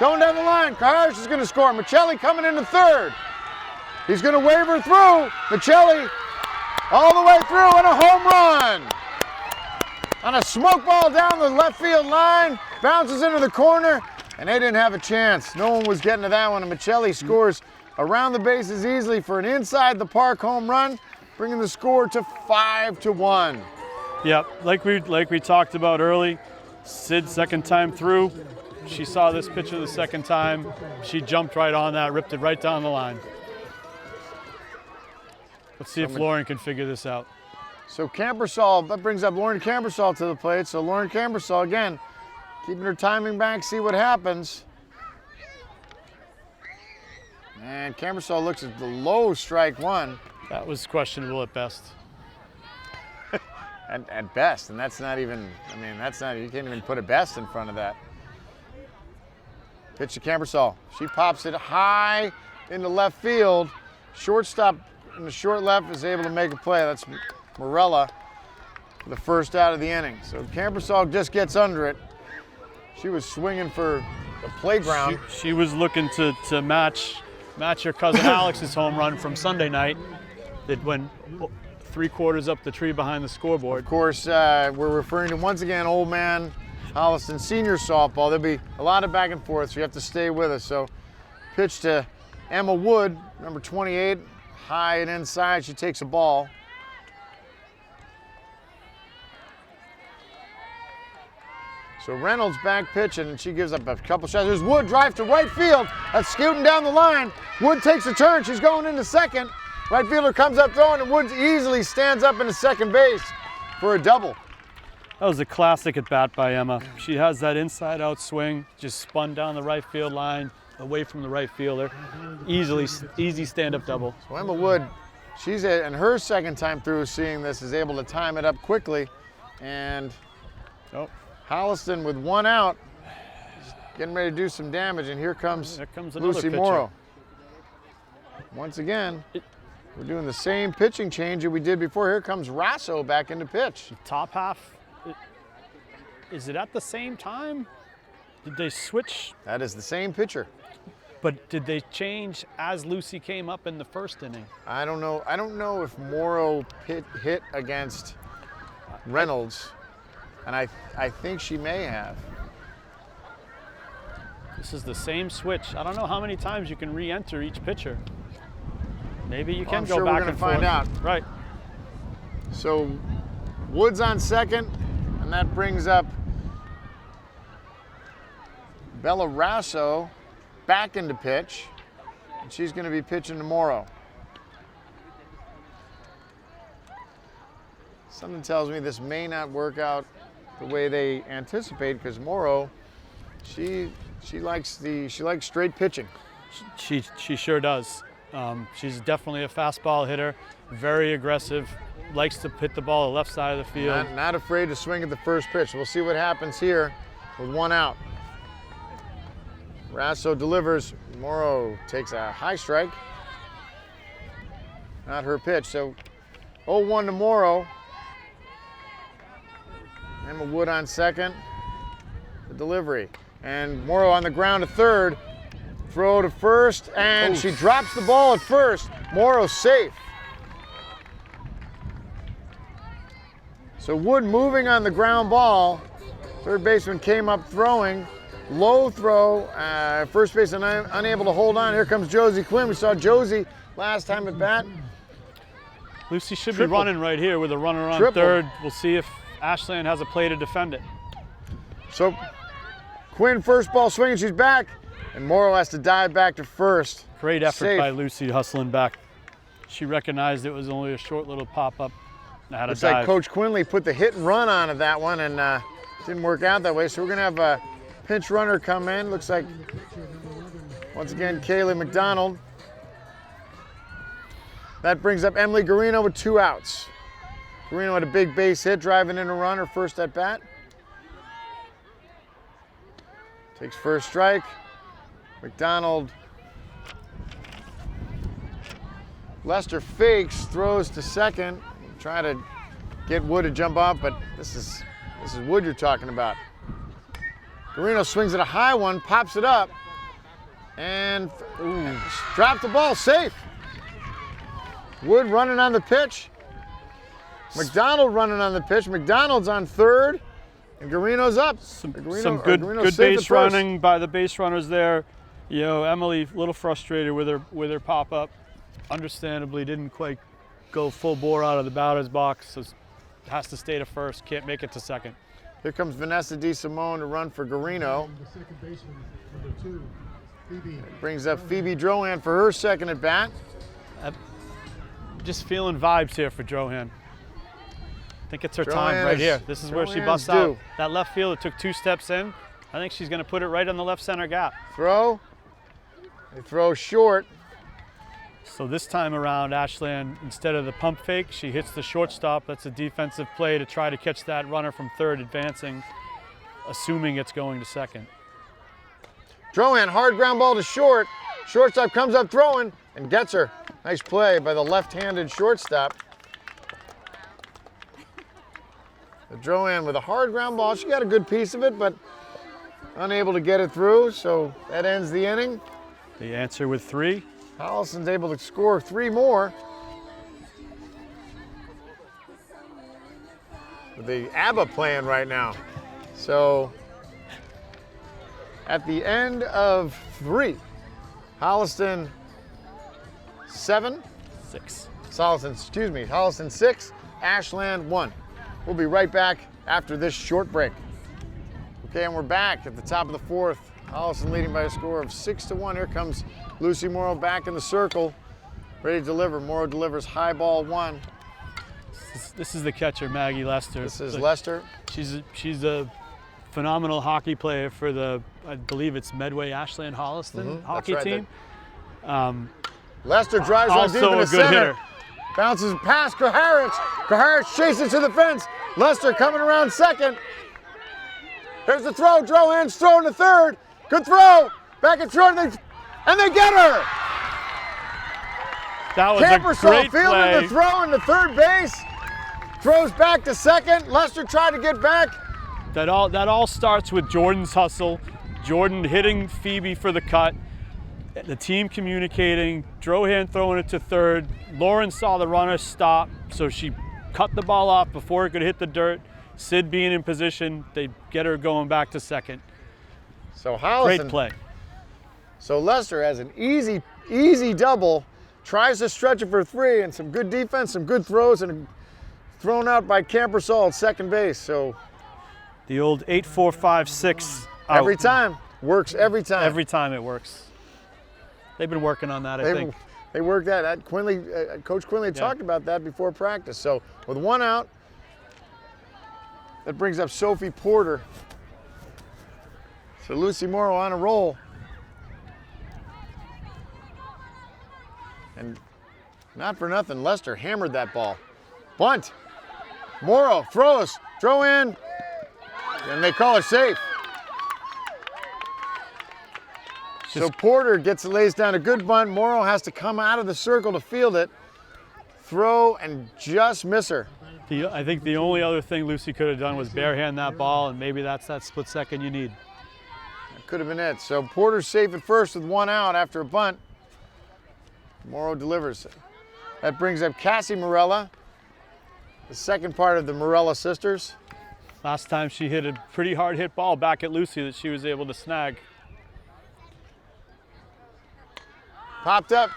Towing down the line. Kaharich is going to score. Michelli coming into third. He's going to wave her through. Michelli all the way through, and a home run. On a smoke ball down the left field line. Bounces into the corner. And they didn't have a chance. No one was getting to that one. And Michelli scores around the bases easily for an inside the park home run, bringing the score to 5-1. Yep, like we talked about early, Sid second time through. She saw this pitcher the second time. She jumped right on that, ripped it right down the line. Let's see if Lauren can figure this out. So Camperson, that brings up Lauren Camperson to the plate. So Lauren Camperson again, keeping her timing back, see what happens. And Camperson looks at the low strike one. That was questionable at best. At best, and that's not even, you can't even put a best in front of that. Pitch to Camperson. She pops it high into left field. Shortstop in the short left is able to make a play. That's Morella for the first out of the inning. So Camperson just gets under it. She was swinging for the playground. She was looking to match her cousin Alex's home run from Sunday night that went 3/4 up the tree behind the scoreboard. Of course, we're referring to, once again, Old Man Holliston Senior Softball. There'll be a lot of back and forth, so you have to stay with us. So pitch to Emma Wood, number 28, high and inside. She takes a ball. So Reynolds back pitching, and she gives up a couple shots. There's Wood, drive to right field. That's scooting down the line. Wood takes a turn. She's going into second. Right fielder comes up throwing, and Woods easily stands up into second base for a double. That was a classic at bat by Emma. She has that inside out swing, just spun down the right field line, away from the right fielder. Easy stand up double. So Emma Wood, she's in her second time through seeing this, is able to time it up quickly. And Holliston with one out, getting ready to do some damage, and here comes Lucy Morrow. Once again, we're doing the same pitching change that we did before. Here comes Rasso back into pitch. Top half, is it at the same time? Did they switch? That is the same pitcher. But did they change as Lucy came up in the first inning? I don't know. I don't know if Morrow hit against Reynolds, and I think she may have. This is the same switch. I don't know how many times you can re-enter each pitcher. Maybe you can go back and forth. I'm sure we're going to find out. Right. So Woods on second, and that brings up Bella Rasso back into pitch, and she's going to be pitching to Morrow. Something tells me this may not work out the way they anticipate, because Morrow, she likes straight pitching. She sure does. She's definitely a fastball hitter, very aggressive, likes to hit the ball the left side of the field. Not afraid to swing at the first pitch. We'll see what happens here with one out. Rasso delivers. Morrow takes a high strike. Not her pitch. So 0-1 to Morrow. Emma Wood on second. The delivery. And Morrow on the ground to third. Throw to first, and she drops the ball at first. Morrow safe. So Wood moving on the ground ball. Third baseman came up throwing. Low throw. First baseman unable to hold on. Here comes Josie Quinn. We saw Josie last time at bat. Lucy should be running right here with a runner on third. We'll see if Ashland has a play to defend it. So Quinn first ball swinging. She's back. And Morrow has to dive back to first. Great effort Safe. by Lucy hustling back. She recognized it was only a short little pop-up. Looks like Coach Quinley put the hit and run on that one, and didn't work out that way. So we're going to have a pinch runner come in. Looks like, once again, Kayla Mcdonald. That brings up Emily Guarino with 2 outs. Guarino had a big base hit, driving in a run, her first at bat. Takes first strike. McDonald. Lester fakes, throws to second, trying to get Wood to jump off, but this is Wood you're talking about. Guarino swings at a high one, pops it up, and dropped the ball, safe. Wood running on the pitch. McDonald running on the pitch. McDonald's on third, and Guarino's up. Some good base running by the base runners there. You know, Emily a little frustrated with her pop-up. Understandably, didn't quite go full bore out of the batter's box, so has to stay to first, can't make it to second. Here comes Vanessa DeSimone to run for Guarino. The second baseman, number 2, Phoebe. Brings up Phoebe Drohan for her second at bat. Just feeling vibes here for Drohan. I think it's her time Drohan right here. This is where she busts due. out. That left field, it took 2 steps in. I think she's going to put it right on the left center gap. Throw. They throw short. So this time around, Ashland, instead of the pump fake, she hits the shortstop. That's a defensive play to try to catch that runner from third advancing, assuming it's going to second. Drohan, hard ground ball to short. Shortstop comes up throwing and gets her. Nice play by the left-handed shortstop. Drohan with a hard ground ball. She got a good piece of it, but unable to get it through, so that ends the inning. The answer with 3. Holliston's able to score 3 more. With the ABBA playing right now. So at the end of 3, Holliston 7. 6. Holliston 6, Ashland 1. We'll be right back after this short break. Okay, and we're back at the top of the 4th. Holliston leading by a score of 6-1. Here comes Lucy Morrow back in the circle, ready to deliver. Morrow delivers high ball 1. This is the catcher, Maggie Lester. This is Lester. She's a phenomenal hockey player for the, I believe it's Medway Ashland Holliston hockey right, team. Lester drives on deep in the Also a good center. hitter. Bounces past Koharich. Koharich chases to the fence. Lester coming around second. Here's the throw. Drohan's throwing to third. Good throw. Back at third, and they get her. That was Camperson a great fielding play. the throw into third base. Throws back to second. Lester tried to get back. That all starts with Jordan's hustle. Jordan hitting Phoebe for the cut. the team communicating, Drohan throwing it to third. Lauren saw the runner stop, so she cut the ball off before it could hit the dirt. Sid being in position, they get her going back to second. So Holliston, Great play. So Lester has an easy double, tries to stretch it for 3, and some good defense, some good throws, and thrown out by Camperson at second base. So The old 8-4-5-6 out. every time, works every time. Every time it works. They've been working on that, I think. They worked that. Quinley, Coach Quinley talked about that before practice. So with 1 out, that brings up Sophie Porter. So Lucy Morrow on a roll. And not for nothing, Lester hammered that ball. Bunt. Morrow throws, throw in, and they call it safe. So Porter lays down a good bunt. Morrow has to come out of the circle to field it, throw, and just miss her. I think the only other thing Lucy could have done was barehand that ball, and maybe that's that split second you need. That could have been it. So Porter's safe at first with 1 out after a bunt. Morrow delivers. That brings up Cassie Morella, the second part of the Morella sisters. Last time she hit a pretty hard hit ball back at Lucy that she was able to snag. Popped up.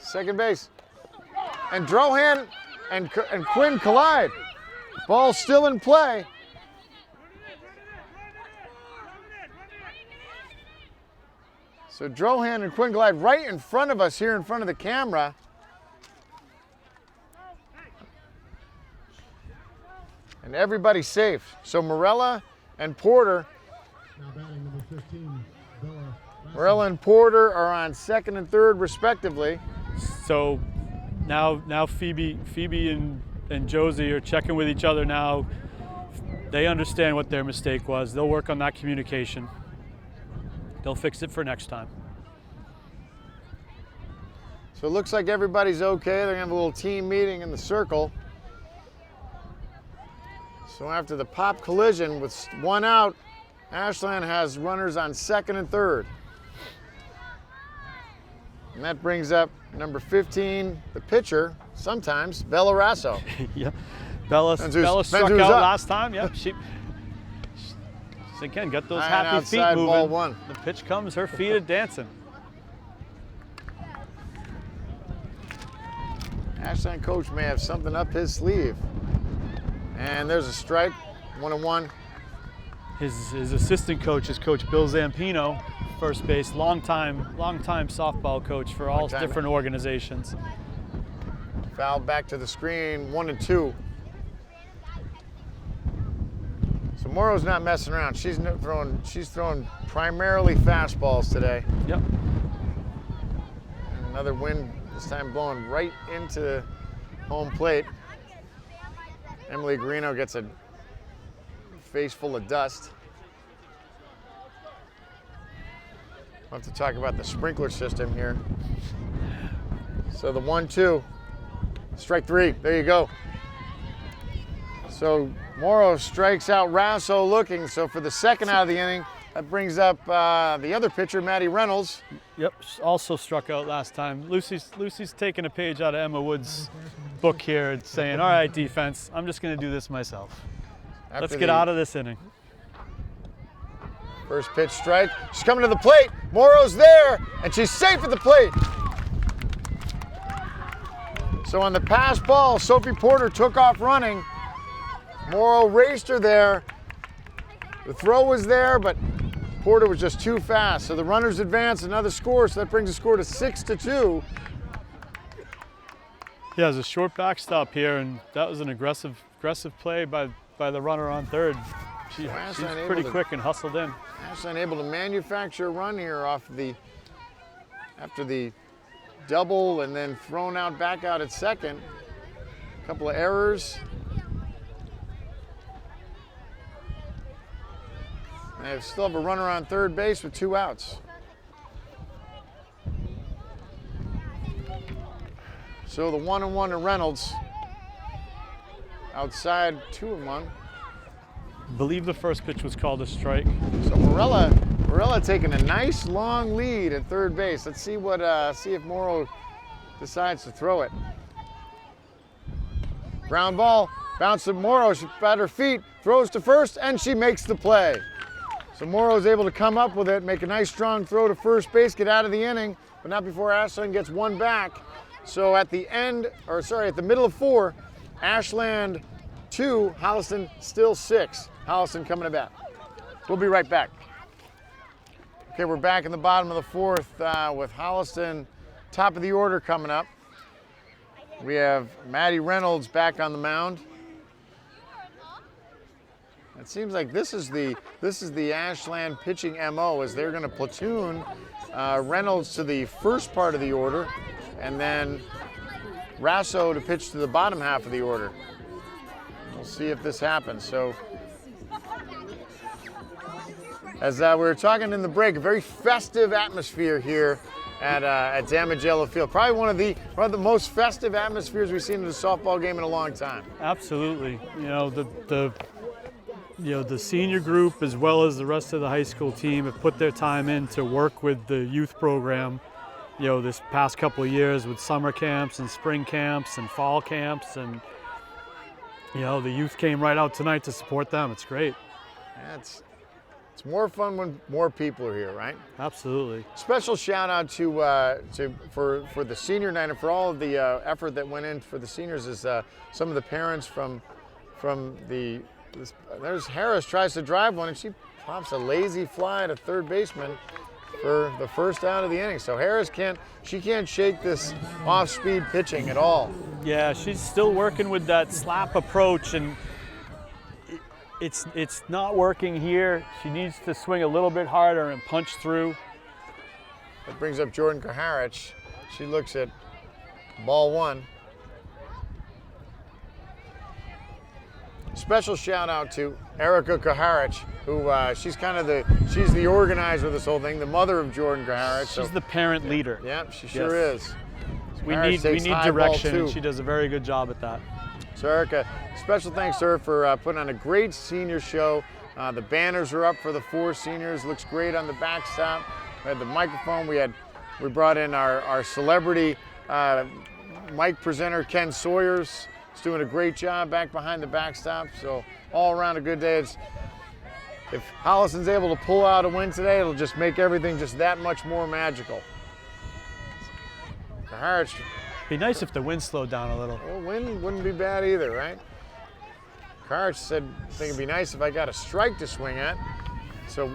Second base. And Drohan and Quinn collide. Ball still in play. So Drohan and Quinn collide right in front of us here in front of the camera. And everybody's safe. So Morella and Porter. Now batting number 15, Bella. Morella and Porter are on second and third respectively. So now Phoebe and Josie are checking with each other now. They understand what their mistake was. They'll work on that communication. They'll fix it for next time. So it looks like everybody's okay. They're gonna have a little team meeting in the circle. So after the pop collision with 1 out, Ashland has runners on second and third. And that brings up number 15, the pitcher, sometimes, Bella Rasso. Yeah, Bella struck out last time. Yep, she again got those happy outside, feet moving. ball 1. The pitch comes, her feet are dancing. Ashland coach may have something up his sleeve. And there's a strike, 1-1. His assistant coach is Coach Bill Zampino, first base, longtime softball coach for all different organizations. Foul back to the screen, 1-2. So Morrow's not messing around. She's throwing primarily fastballs today. Yep. And another wind, this time blowing right into home plate. Emily Guarino gets a face full of dust. We'll have to talk about the sprinkler system here. So the 1-2, strike 3, there you go. So Morrow strikes out Rasso looking. So for the second out of the inning, that brings up the other pitcher, Maddie Reynolds. Yep, also struck out last time. Lucy's taking a page out of Emma Wood's book here and saying, all right, defense, I'm just going to do this myself. Let's get out of this inning. First pitch strike. She's coming to the plate. Morrow's there, and she's safe at the plate. So on the pass ball, Sophie Porter took off running. Morrow raced her there. The throw was there, but Porter was just too fast. So the runners advance another score, so that brings the score to 6-2. Yeah, there's a short backstop here, and that was an aggressive play by the runner on third. She's pretty quick and hustled in. Ashland able to manufacture a run here after the double and then thrown out back out at second. A couple of errors. They still have a runner on third base with 2 outs. So the 1-1 to Reynolds. Outside 2-1. I believe the first pitch was called a strike. So Morella Burrell taking a nice long lead at third base. Let's see what see if Morrow decides to throw it. Ground ball, bounce to Morrow. She's at her feet, throws to first, and she makes the play. So Morrow is able to come up with it, make a nice strong throw to first base, get out of the inning, but not before Ashland gets one back. So at the middle of 4, Ashland 2, Holliston still 6. Holliston coming to bat. We'll be right back. Okay, we're back in the bottom of the 4th with Holliston top of the order coming up. We have Maddie Reynolds back on the mound. It seems like this is the Ashland pitching MO, as they're going to platoon Reynolds to the first part of the order, and then Rasso to pitch to the bottom half of the order. We'll see if this happens. So, as we were talking in the break, a very festive atmosphere here at Damagello Field. Probably one of the most festive atmospheres we've seen in a softball game in a long time. Absolutely. You know, the senior group as well as the rest of the high school team have put their time in to work with the youth program, you know, this past couple of years with summer camps and spring camps and fall camps, and you know, the youth came right out tonight to support them. It's great. Yeah, it's more fun when more people are here, right? Absolutely. Special shout out for the senior night and for all of the effort that went in for the seniors is some of the parents from there's Harris tries to drive one and she pops a lazy fly to third baseman for the first out of the inning. So Harris can't shake this off-speed pitching at all. Yeah, she's still working with that slap approach, and it's not working here. She needs to swing a little bit harder and punch through. That brings up Jordan Kaharich. She looks at ball 1. Special shout out to Erica Kaharich, who she's the organizer of this whole thing, the mother of Jordan Kaharich. She's the parent leader. Yeah, she sure is. We need direction, and she does a very good job at that. So Erica, special thanks to her for putting on a great senior show. The banners are up for the 4 seniors. Looks great on the backstop. We had the microphone. We brought in our celebrity mic presenter Ken Sawyers. He's doing a great job back behind the backstop. So all around a good day. If Holliston's able to pull out a win today, it'll just make everything just that much more magical. Kaharich. Be nice if the wind slowed down a little. Well, wind wouldn't be bad either, right? Kaharich said, I think it'd be nice if I got a strike to swing at. So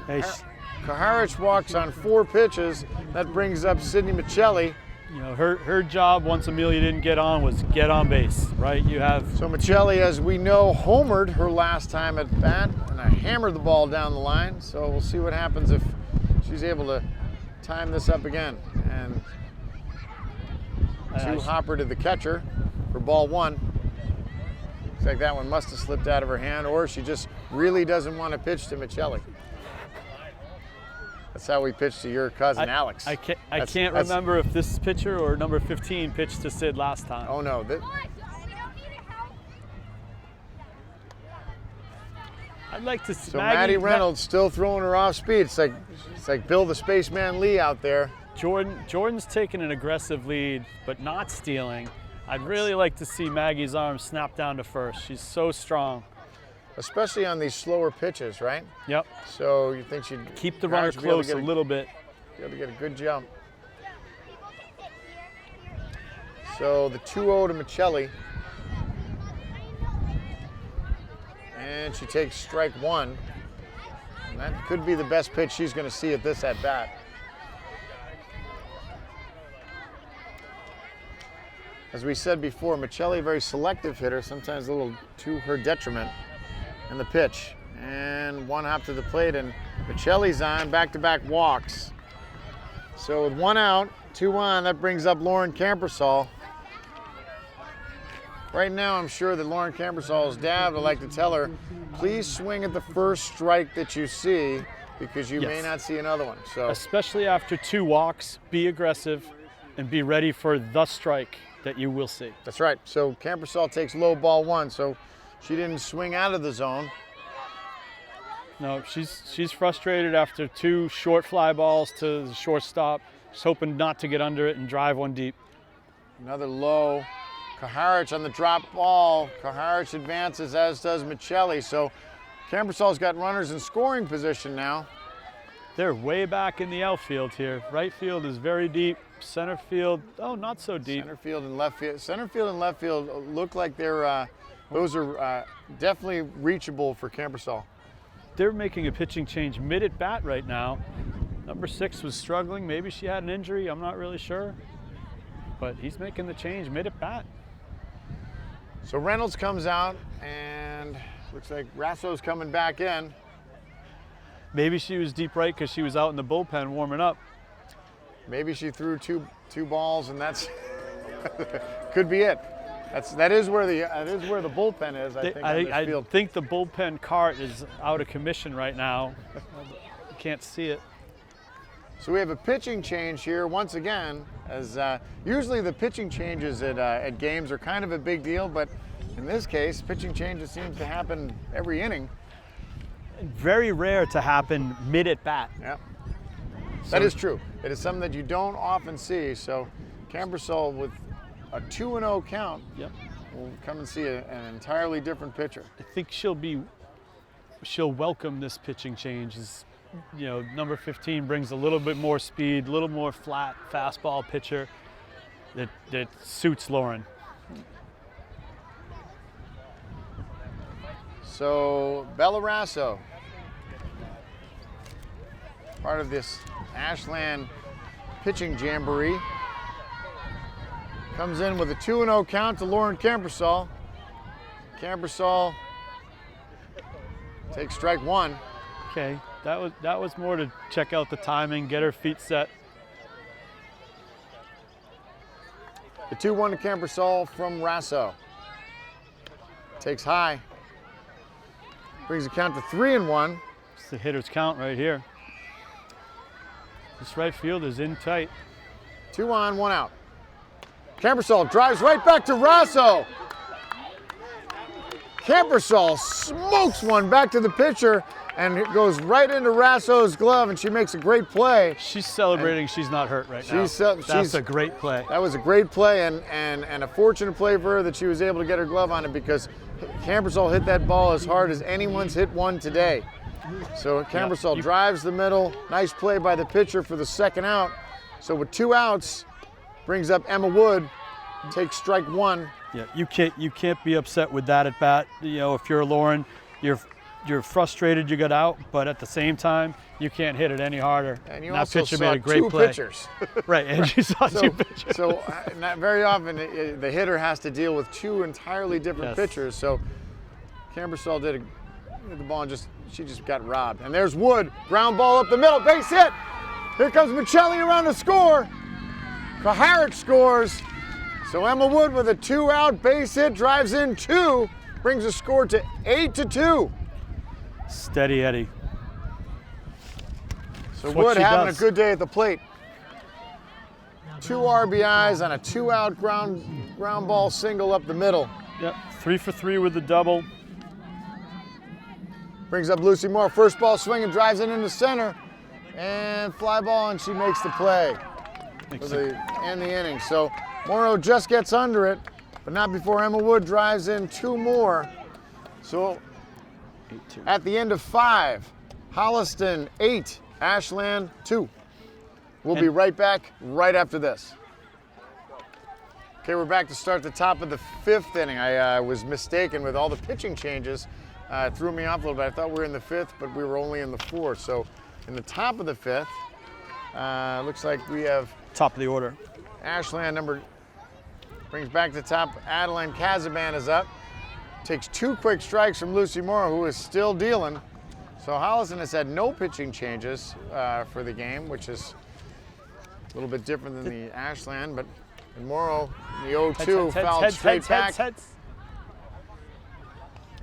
Kaharich walks on 4 pitches. That brings up Sydney Michelli. You know, her job once Amelia didn't get on was get on base, right? So Michelli, as we know, homered her last time at bat, and I hammered the ball down the line. So we'll see what happens if she's able to time this up again. And to Hopper to the catcher for ball 1. Looks like that one must have slipped out of her hand, or she just really doesn't want to pitch to Michelli. That's how we pitched to your cousin, Alex. I can't remember if this pitcher or number 15 pitched to Sid last time. Oh, no. I'd like to see So Maddie Reynolds still throwing her off speed. It's like Bill the Spaceman Lee out there. Jordan's taking an aggressive lead, but not stealing. I'd really like to see Maggie's arm snap down to first. She's so strong. Especially on these slower pitches, right? Yep. So you think she'd keep the runner close a little bit. Be able to get a good jump. So the 2-0 to Michelli. And she takes strike 1. And that could be the best pitch she's going to see at this at bat. As we said before, Michelli, a very selective hitter, sometimes a little to her detriment. And the pitch, and 1 hop to the plate, and Michelli's on back-to-back walks. So with 1 out, 2 on, that brings up Lauren Campersall. Right now, I'm sure that Lauren Campersall's dad would like to tell her, please swing at the first strike that you see, because you may not see another one. So especially after 2 walks, be aggressive and be ready for the strike that you will see. That's right. So Campersall takes low ball 1, so she didn't swing out of the zone. No, she's frustrated after 2 short fly balls to the shortstop. She's hoping not to get under it and drive one deep. Another low. Kaharich on the drop ball. Kaharich advances, as does Michelli. So Campersol's got runners in scoring position now. They're way back in the outfield here. Right field is very deep. Center field, oh, not so deep. Center field and left field. Center field and left field look like they're those are definitely reachable for Campersol. They're making a pitching change mid at bat right now. Number 6 was struggling. Maybe she had an injury. I'm not really sure. But he's making the change mid at bat. So Reynolds comes out, and looks like Rasso's coming back in. Maybe she was deep right because she was out in the bullpen warming up. Maybe she threw two balls, and that's could be it. That is where the bullpen is. I think the bullpen cart is out of commission right now. You can't see it. So we have a pitching change here once again. As usually the pitching changes at games are kind of a big deal, but in this case, pitching changes seems to happen every inning. Very rare to happen mid at bat. Yeah, that is true. It is something that you don't often see. So Campersol with a 2-0 count. Yep. We'll come and see an entirely different pitcher. I think she'll welcome this pitching change. You know, number 15 brings a little bit more speed, a little more flat fastball pitcher that suits Lauren. So Bella Rasso, part of this Ashland pitching jamboree, comes in with a 2-0 count to Lauren Campersol. Campersol takes strike 1. Okay, that was more to check out the timing, get her feet set. The 2-1 to Campersol from Rasso. Takes high. Brings the count to 3-1. It's the hitter's count right here. This right field is in tight. 2 on, 1 out. Campersol drives right back to Rasso. Campersol smokes one back to the pitcher, and it goes right into Rasso's glove, and she makes a great play. She's celebrating she's not hurt right now. That's a great play. That was a great play, and a fortunate play for her that she was able to get her glove on it, because Campersol hit that ball as hard as anyone's hit one today. So Campersol drives the middle. Nice play by the pitcher for the second out. So with 2 outs, brings up Emma Wood, takes strike 1. Yeah, you can't be upset with that at bat. You know, if you're Lauren, you're frustrated you got out, but at the same time, you can't hit it any harder. And you that also pitcher saw made a great 2 play. pitchers. Right, and you saw 2 pitchers. So not very often the hitter has to deal with 2 entirely different pitchers. So Campersol did the ball and she just got robbed. And there's Wood, ground ball up the middle, base hit. Here comes Michelli around to score. Kaharich scores. So Emma Wood with a 2-out base hit, drives in 2, brings the score to 8-2. Steady Eddie. So Wood having a good day at the plate. 2 RBIs on a 2-out ground ball single up the middle. Yep, 3 for 3 with the double. Brings up Lucy Moore, first ball swinging, drives it into center, and fly ball, and she makes the play for the end the inning. So Morrow just gets under it, but not before Emma Wood drives in 2 more. So 8-2. At the end of 5, Holliston 8, Ashland 2. We'll be right back right after this. Okay, we're back to start the top of the 5th inning. I was mistaken with all the pitching changes. Threw me off a little bit. I thought we were in the 5th, but we were only in the 4th. So in the top of the 5th, looks like we have top of the order. Ashland brings back to top. Adeline Casaban is up. Takes 2 quick strikes from Lucy Morrow, who is still dealing. So Holliston has had no pitching changes for the game, which is a little bit different than the Ashland, but Morrow, the 0-2, fouled straight back.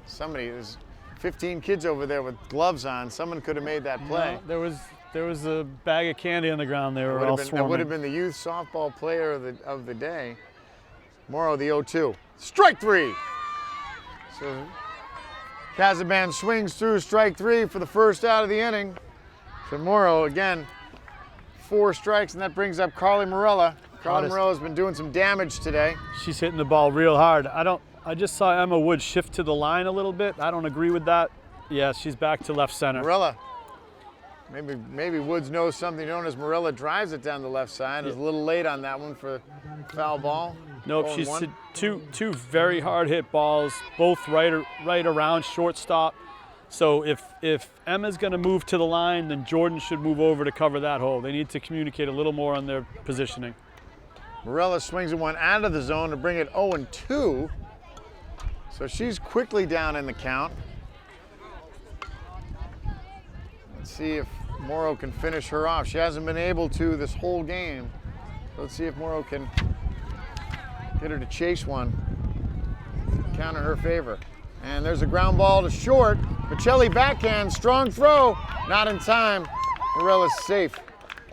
Somebody, there's 15 kids over there with gloves on. Someone could have made that play. No, there was a bag of candy on the ground. They were all swarming. That would have been the youth softball player of the day. Morrow, the 0-2. Strike 3. So Casaban swings through strike 3 for the first out of the inning. So Morrow, again, 4 strikes, and that brings up Carly Morella. Carly Morella has been doing some damage today. She's hitting the ball real hard. I just saw Emma Wood shift to the line a little bit. I don't agree with that. Yeah, she's back to left center. Morella. Maybe Woods knows something known as Morella drives it down the left side. Is a little late on that one for foul ball. Nope, she's hit two very hard hit balls, both right around shortstop. So if Emma's going to move to the line, then Jordan should move over to cover that hole. They need to communicate a little more on their positioning. Morella swings one out of the zone to bring it 0-2. So she's quickly down in the count. Let's see if Morrow can finish her off. She hasn't been able to this whole game. Let's see if Morrow can get her to chase one. Count in her favor. And there's a ground ball to short. Michelli backhand, strong throw. Not in time. Morella's safe.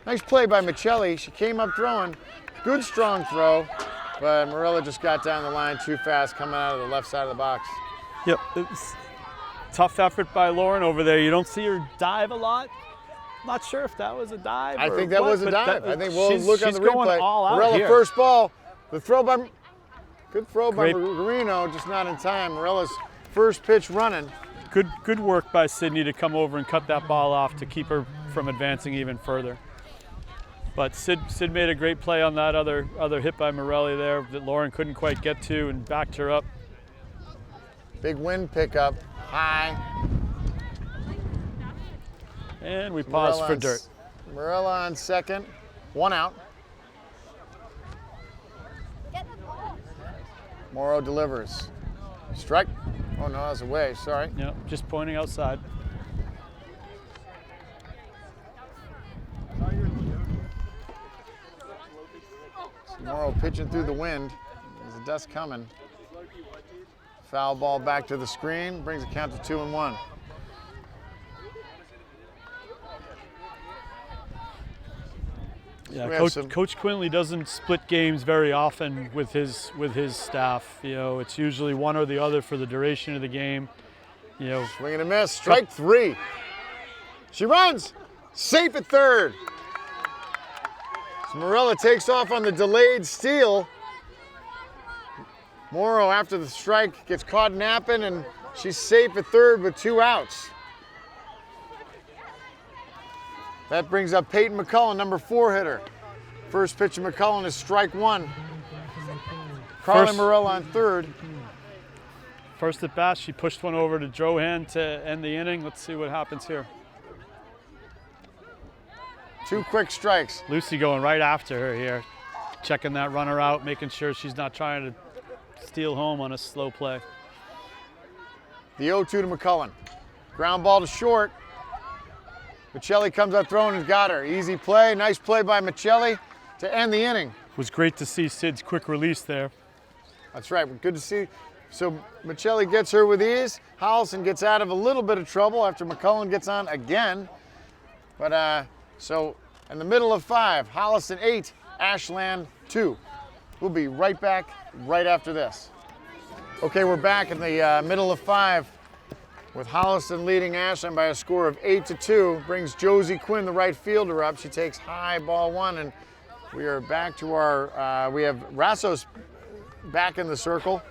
Nice play by Michelli. She came up throwing. Good strong throw. But Morella just got down the line too fast coming out of the left side of the box. Yep. It's tough effort by Lauren over there. You don't see her dive a lot. Not sure if that was a dive. I think that was a dive. I think we'll look on the going replay. all out Morella here. first ball. The throw by, good throw by Guarino, just not in time. Morella's first pitch running. Good work by Sydney to come over and cut that ball off to keep her from advancing even further. But Sid made a great play on that other hit by Morelli there that Lauren couldn't quite get to and backed her up. Big wind pickup, high. And we pause for dirt. Morella on second, 1 out. Morrow delivers. Strike. Oh no, that was away, sorry. Yep, just pointing outside. Morrow pitching through the wind. There's a dust coming. Foul ball back to the screen, brings a count to 2-1. Yeah, Coach Quinley doesn't split games very often with his staff. You know, it's usually one or the other for the duration of the game. You know, swing and a miss, strike 3. She runs, safe at third. So Morella takes off on the delayed steal. Morrow, after the strike, gets caught napping, and she's safe at third with 2 outs. That brings up Peyton Mccullen, number 4 hitter. First pitch of McCullen is strike 1. Carly Morella on third. First at bat, she pushed one over to Drohan to end the inning. Let's see what happens here. 2 quick strikes. Lucy going right after her here, checking that runner out, making sure she's not trying to steal home on a slow play. The 0-2 to McCullen. Ground ball to short. Michelli comes up throwing and got her. Easy play, nice play by Michelli to end the inning. It was great to see Sid's quick release there. That's right, good to see. So Michelli gets her with ease. Holliston gets out of a little bit of trouble after McCullen gets on again. But so in the middle of 5, Holliston 8, Ashland 2. We'll be right back right after this. Okay, we're back in the middle of 5. With Holliston leading Ashland by a score of 8-2, brings Josie Quinn, the right fielder, up. She takes high ball 1, and we are back to our, we have Rassos back in the circle.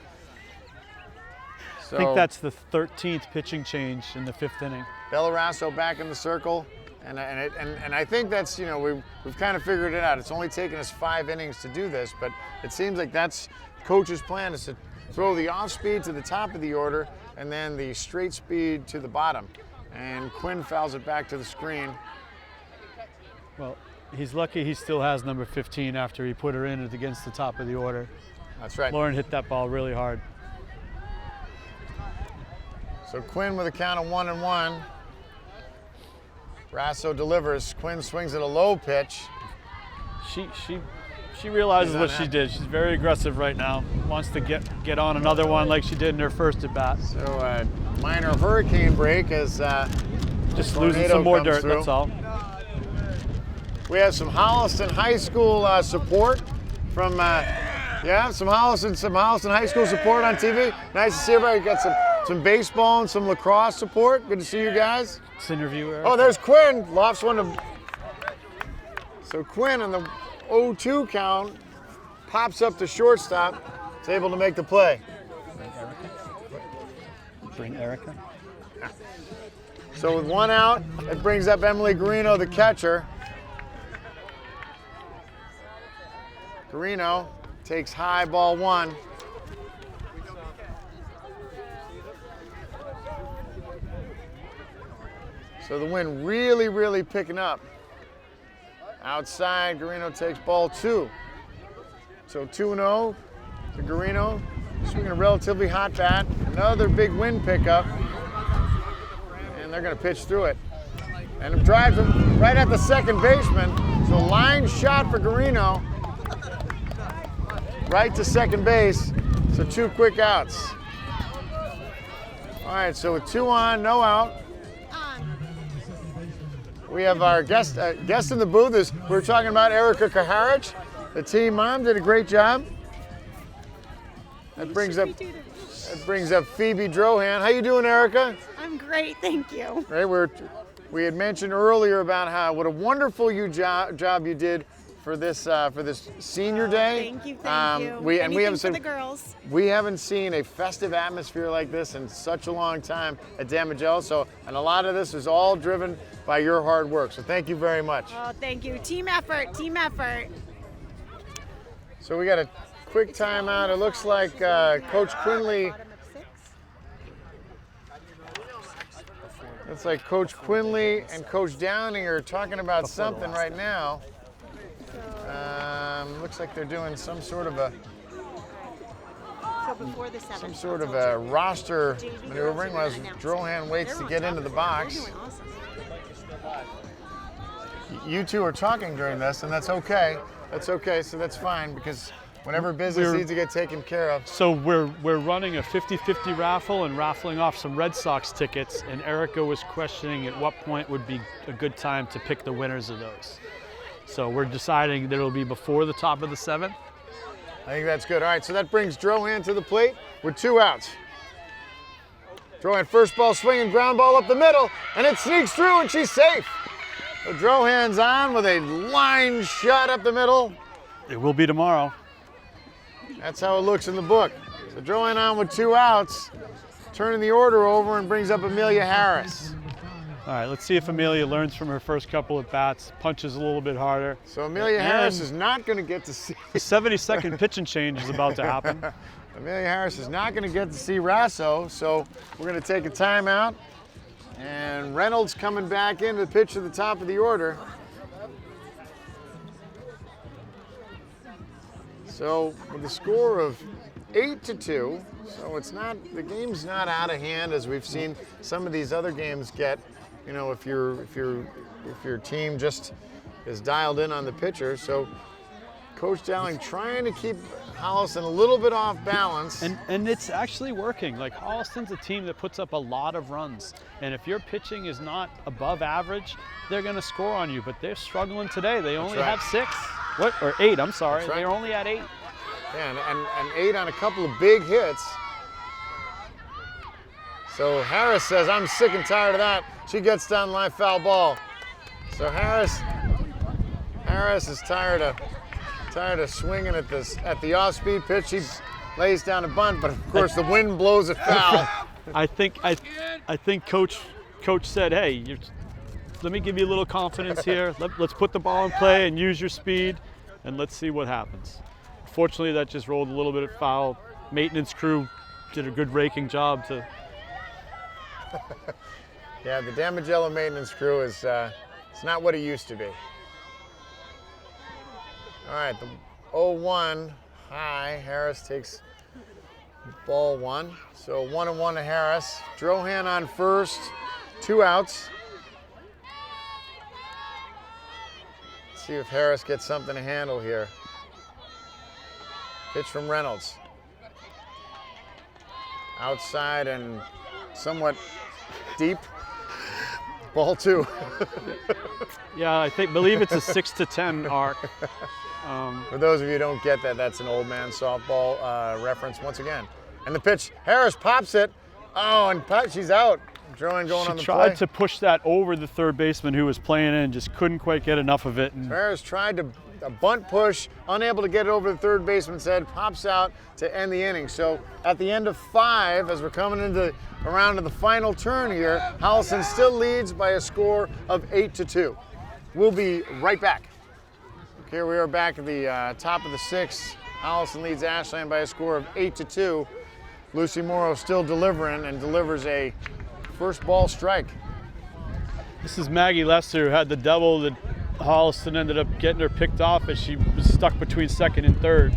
So I think that's the 13th pitching change in the 5th inning. Bella Rasso back in the circle, and I think that's, you know, we've kind of figured it out. It's only taken us 5 innings to do this, but it seems like that's coach's plan, is to throw the off speed to the top of the order and then the straight speed to the bottom. And Quinn fouls it back to the screen. Well, he's lucky he still has number 15 after he put her in against the top of the order. That's right. Lauren hit that ball really hard. So Quinn with a count of 1-1. Rasso delivers. Quinn swings at a low pitch. She realizes what she did. She's very aggressive right now. Wants to get on another one like she did in her first at bat. So minor hurricane break as just losing some more dirt. Through. That's all. We have some Holliston High School support from some Holliston High School support on TV. Nice to see everybody. Got some some baseball and some lacrosse support. Good to see you guys. This interview, Eric. Oh, there's Quinn. Lofts one to. So Quinn on the 0-2 count pops up to shortstop. Is able to make the play. Bring Erica. So with one out, it brings up Emily Guarino, the catcher. Guarino takes high, ball one. So the wind really, really picking up. Outside, Guarino takes ball two. So 2-0 to Guarino, swinging a relatively hot bat. Another big wind pickup. And they're going to pitch through it. And it drives him right at the second baseman. So line shot for Guarino. Right to second base. So 2 quick outs. All right, so with 2 on, no out. We have our guest in the booth. We're talking about Erica Kaharich. The team mom did a great job. That brings up Phoebe Drohan. How you doing, Erica? I'm great, thank you. Right, we had mentioned earlier about what a wonderful job you did for this senior day. Thank you, thank you. We haven't for the girls. We haven't seen a festive atmosphere like this in such a long time at Damagello. And a lot of this is all driven by your hard work. So thank you very much. Oh, thank you. Team effort, team effort. So we got a quick timeout. It looks like Coach Quinley. It's like Coach Quinley and Coach Downing are talking about something right now. Looks like they're doing some sort of a roster maneuvering as Drohan waits to get into the box. You two are talking during this, and that's okay. That's okay, so that's fine, because whenever business needs to get taken care of. So we're running a 50-50 raffle and raffling off some Red Sox tickets, and Erica was questioning at what point would be a good time to pick the winners of those. So we're deciding that it'll be before the top of the 7th. I think that's good. All right, so that brings Drohan to the plate with 2 outs. Drohan first ball swinging, ground ball up the middle, and it sneaks through, and she's safe. So Drohan's on with a line shot up the middle. It will be tomorrow. That's how it looks in the book. So Drohan on with 2 outs, turning the order over and brings up Amelia Harris. All right, let's see if Amelia learns from her first couple at bats, punches a little bit harder. So Amelia Harris is not going to get to see. The 72nd pitch and change is about to happen. Amelia Harris is not going to get to see Rasso, so we're going to take a timeout. And Reynolds coming back in to pitch at the top of the order. So with a score of 8-2, so it's not, the game's not out of hand as we've seen some of these other games get. You know, if your team just is dialed in on the pitcher. So Coach Dowling trying to keep Holliston a little bit off balance. And it's actually working. Like, Holliston's a team that puts up a lot of runs. And if your pitching is not above average, they're going to score on you. But they're struggling today. They only have 6. Or 8, I'm sorry. Right. They're only at 8. Yeah, and 8 on a couple of big hits. So Harris says, I'm sick and tired of that. She gets down line, foul ball. So Harris is tired of swinging at the off-speed pitch. She lays down a bunt, but of course the wind blows it foul. I think Coach said, hey, let me give you a little confidence here. Let's put the ball in play and use your speed, and let's see what happens. Fortunately, that just rolled a little bit of foul. Maintenance crew did a good raking job to. Yeah, the Damagello maintenance crew is it's not what it used to be. All right, the 0-1 high. Harris takes ball 1. So 1-1 to Harris. Drohan on first, 2 outs. Let's see if Harris gets something to handle here. Pitch from Reynolds. Outside and somewhat deep. Ball 2. Yeah, I believe it's a 6-10 arc. For those of you who don't get that, that's an old man softball reference once again. And the pitch, Harris pops it Oh, and she's out. Drouin going on the She play. tried to push that over the third baseman who was playing in, just couldn't quite get enough of it. And Ferris tried to a bunt push, unable to get it over the third baseman's head, pops out to end the inning. So at the end of 5, as we're coming around to the final turn here, Holliston still leads by a score of 8-2. We'll be right back. Here we are back at the top of the 6th. Holliston leads Ashland by a score of 8-2. Lucy Morrow still delivering and delivers a first ball strike. this is Maggie Lester, who had the double that Holliston ended up getting her picked off as she was stuck between second and third.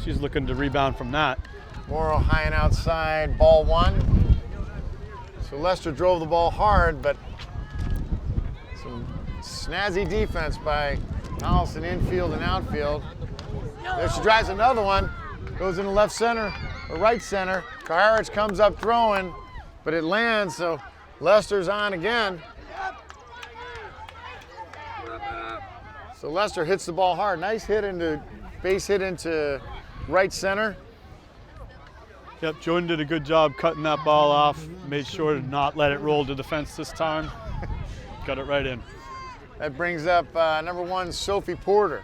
She's looking to rebound from that. Morrow high and outside, ball 1. So Lester drove the ball hard, but some snazzy defense by Holliston infield and outfield. There she drives another one, goes into left center or right center. Kaharich comes up throwing, but it lands, so Lester's on again. So Lester hits the ball hard. Nice hit base hit into right center. Yep, Jordan did a good job cutting that ball off, made sure to not let it roll to the fence this time. Got it right in. That brings up number 1, Sophie Porter.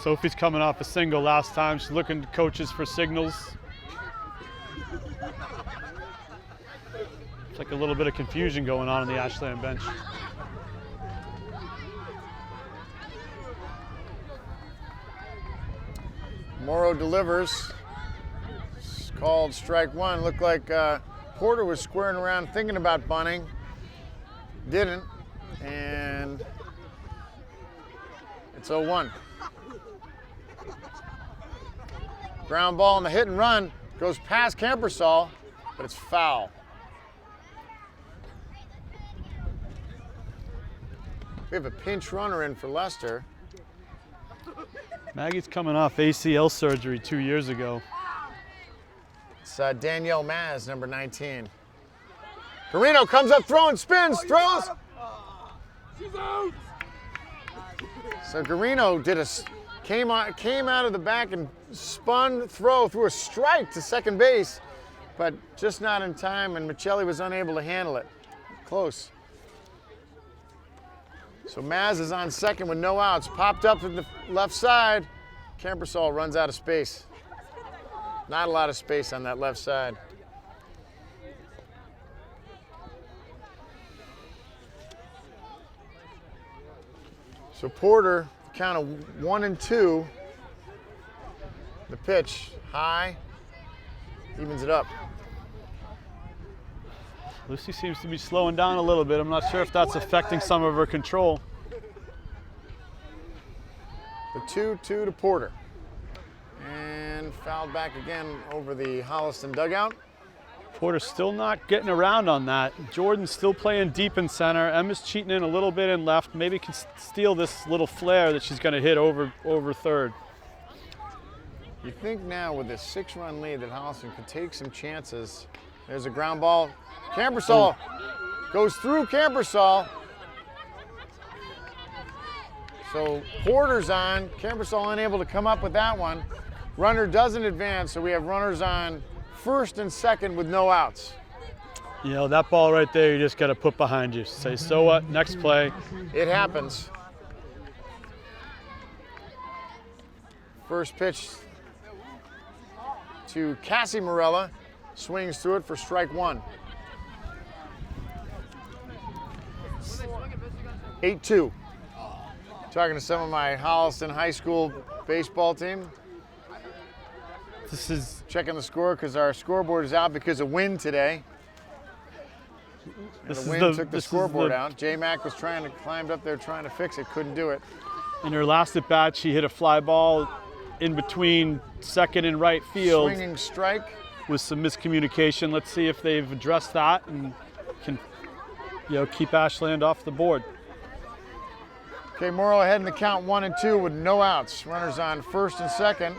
Sophie's coming off a single last time. She's looking to coaches for signals. It's like a little bit of confusion going on the Ashland bench. Morrow delivers. It's called strike 1. Looked like Porter was squaring around thinking about bunting. Didn't. And it's 0-1. Ground ball on the hit and run. Goes past Camperson, but it's foul. We have a pinch runner in for Lester. Maggie's coming off ACL surgery 2 years ago. It's Danielle Maz, number 19. Guarino comes up throwing, spins, throws. So Guarino came out of the back and spun throw through a strike to second base, but just not in time, and Michelli was unable to handle it. Close. So Maz is on second with no outs. Popped up to the left side. Camperson runs out of space. Not a lot of space on that left side. So Porter, count of 1 and 2. The pitch, high, evens it up. Lucy seems to be slowing down a little bit. I'm not sure if that's affecting some of her control. The 2-2 to Porter. And fouled back again over the Holliston dugout. Porter's still not getting around on that. Jordan's still playing deep in center. Emma's cheating in a little bit in left. Maybe can steal this little flare that she's going to hit over third. You think now with this 6-run lead that Holliston could take some chances. There's a ground ball. Camperson goes through Camperson. So Porter's on. Camperson unable to come up with that one. Runner doesn't advance, so we have runners on first and second with no outs. You know, that ball right there, you just got to put behind you. Say, so what? Next play. It happens. First pitch to Cassie Morella. Swings through it for strike 1. 8-2. Talking to some of my Holliston High School baseball team. This is Checking the score because our scoreboard is out because of wind today. And the wind took the scoreboard out. J-Mac was climbed up there trying to fix it, couldn't do it. in her last at bat. She hit a fly ball in between second and right field. Swinging strike. With some miscommunication. Let's see if they've addressed that and can, keep Ashland off the board. Okay, Morrow ahead in the count 1 and 2 with no outs. Runners on first and second.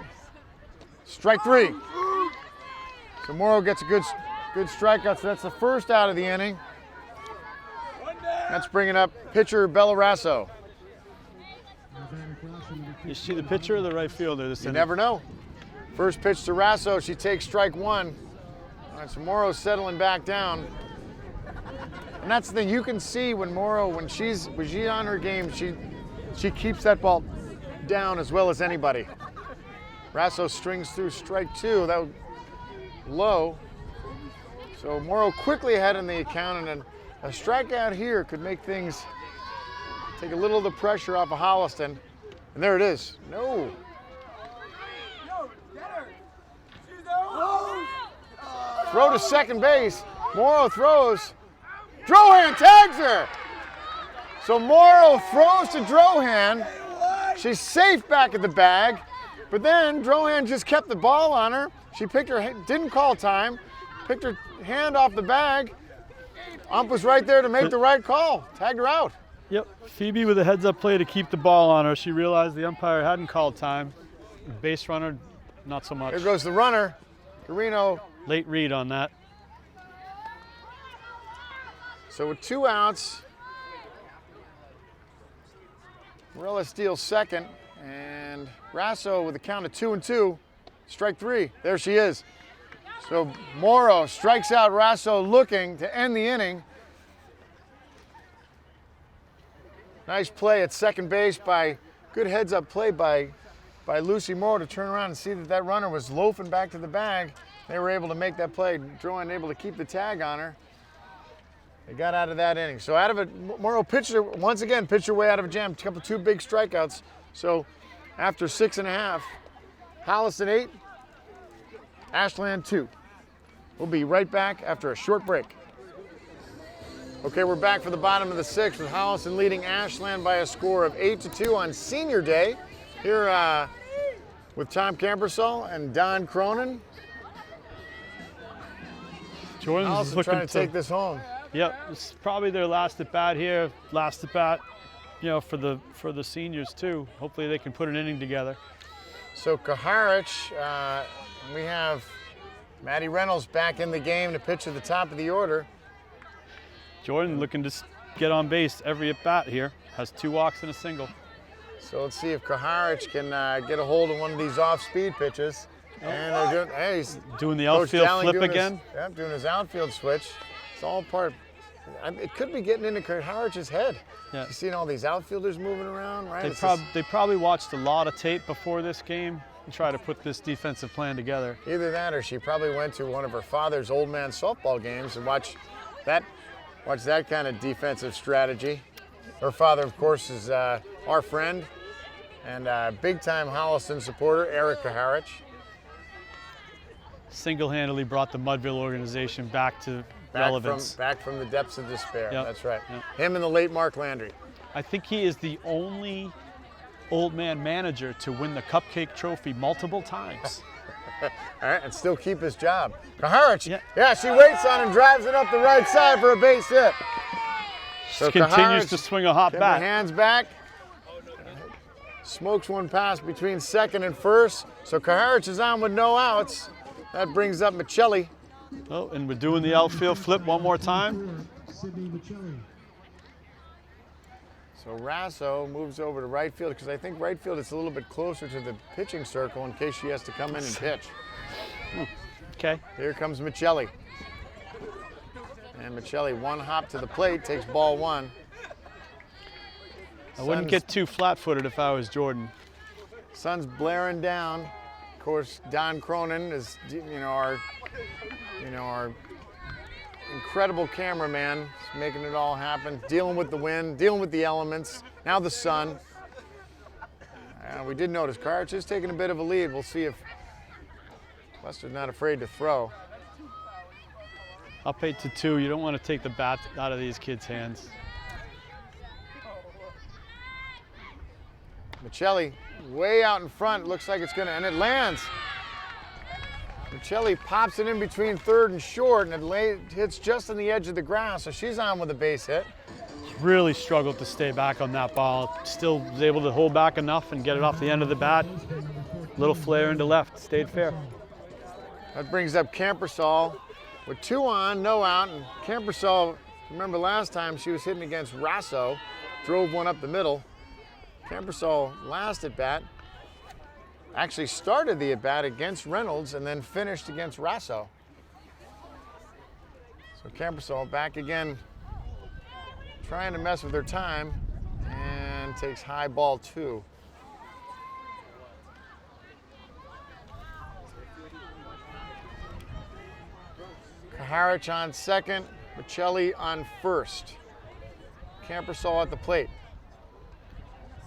Strike 3. So Morrow gets a good strikeout. So that's the first out of the inning. That's bringing up pitcher Bellarasso. Is she the pitcher or the right fielder this You inning? never know. First pitch to Rasso, she takes strike one. All right, so Morrow's settling back down. And that's the thing, you can see when Morrow, when she's on her game, she keeps that ball down as well as anybody. Rasso strings through strike two, that was low. So Morrow quickly ahead in the account, and then a strikeout here could make things, take a little of the pressure off of Holliston. And there it is. No. Throw to second base. Morrow throws. Drohan tags her. So Morrow throws to Drohan. She's safe back at the bag, but then Drohan just kept the ball on her. She picked her, didn't call time, picked her hand off the bag. Ump was right there to make the right call. Tagged her out. Yep. Phoebe with a heads-up play to keep the ball on her. She realized the umpire hadn't called time. Base runner, not so much. There goes the runner. Guarino. Late read on that. So with 2 outs, Morella steals second, and Rasso with a count of 2-2, strike three. There she is. So Morrow strikes out Rasso looking to end the inning. Nice play at second base by, good heads-up play by Lucy Morrow to turn around and see that runner was loafing back to the bag. They were able to make that play. Drohan able to keep the tag on her. They got out of that inning. So out of it, Morrow pitched her, once again, pitched her way out of a jam. Two big strikeouts. So after 6.5, Holliston 8, Ashland 2. We'll be right back after a short break. Okay, we're back for the bottom of the 6th with Holliston leading Ashland by a score of 8-2 on Senior Day. Here with Tom Camperson and Don Cronin. Jordan's Holliston looking trying to take this home. Yep, it's probably their last at bat here. Last at bat, for the seniors too. Hopefully they can put an inning together. So Kaharich, we have Maddie Reynolds back in the game to pitch at the top of the order. Jordan looking to get on base every at bat here. Has 2 walks and a single. So let's see if Kaharich can get a hold of one of these off-speed pitches. And they're doing, hey, he's Doing the Coach outfield Dowling flip doing again. Doing his outfield switch. It's all part. It could be getting into Kaharich's head. Yeah. You seen all these outfielders moving around, right? They probably watched a lot of tape before this game and try to put this defensive plan together. Either that, or she probably went to one of her father's old man softball games and watched that kind of defensive strategy. Her father, of course, is our friend and big-time Holliston supporter, Eric Kaharich. Single-handedly brought the Mudville organization back to relevance. Back from the depths of despair. Yep. That's right. Yep. Him and the late Mark Landry. I think he is the only old man manager to win the Cupcake Trophy multiple times. All right, and still keep his job. Kaharich, Yeah. she waits on and drives it up the right side for a base hit. So Continues Kaharich, to swing a hot getting her bat. hands back. Smokes one pass between second and first. So Kaharich is on with no outs. That brings up Michelli. Oh, and we're doing the outfield flip one more time. Sydney Michelli. So Rasso moves over to right field because I think right field is a little bit closer to the pitching circle in case she has to come in and pitch. Okay. Here comes Michelli. And Michelli, one hop to the plate, takes ball one. I wouldn't get too flat-footed if I was Jordan. Sun's blaring down. Of course, Don Cronin is, our incredible cameraman, is making it all happen, dealing with the wind, dealing with the elements. Now the sun. We did notice Karch is taking a bit of a lead. We'll see if Lester's not afraid to throw. Up 8-2. You don't want to take the bat out of these kids' hands. Michelli way out in front, looks like it's gonna, and it lands. Michelli pops it in between third and short, and it hits just on the edge of the grass, so she's on with a base hit. Really struggled to stay back on that ball. Still was able to hold back enough and get it off the end of the bat. Little flare into left, stayed fair. That brings up Camperson with 2 on, no out, and Camperson, remember last time she was hitting against Rasso, drove one up the middle. Camperson last at bat actually started the at-bat against Reynolds and then finished against Rasso. So Camperson back again, trying to mess with their time, and takes high ball 2. Kaharich on second, Michelli on first. Camperson at the plate.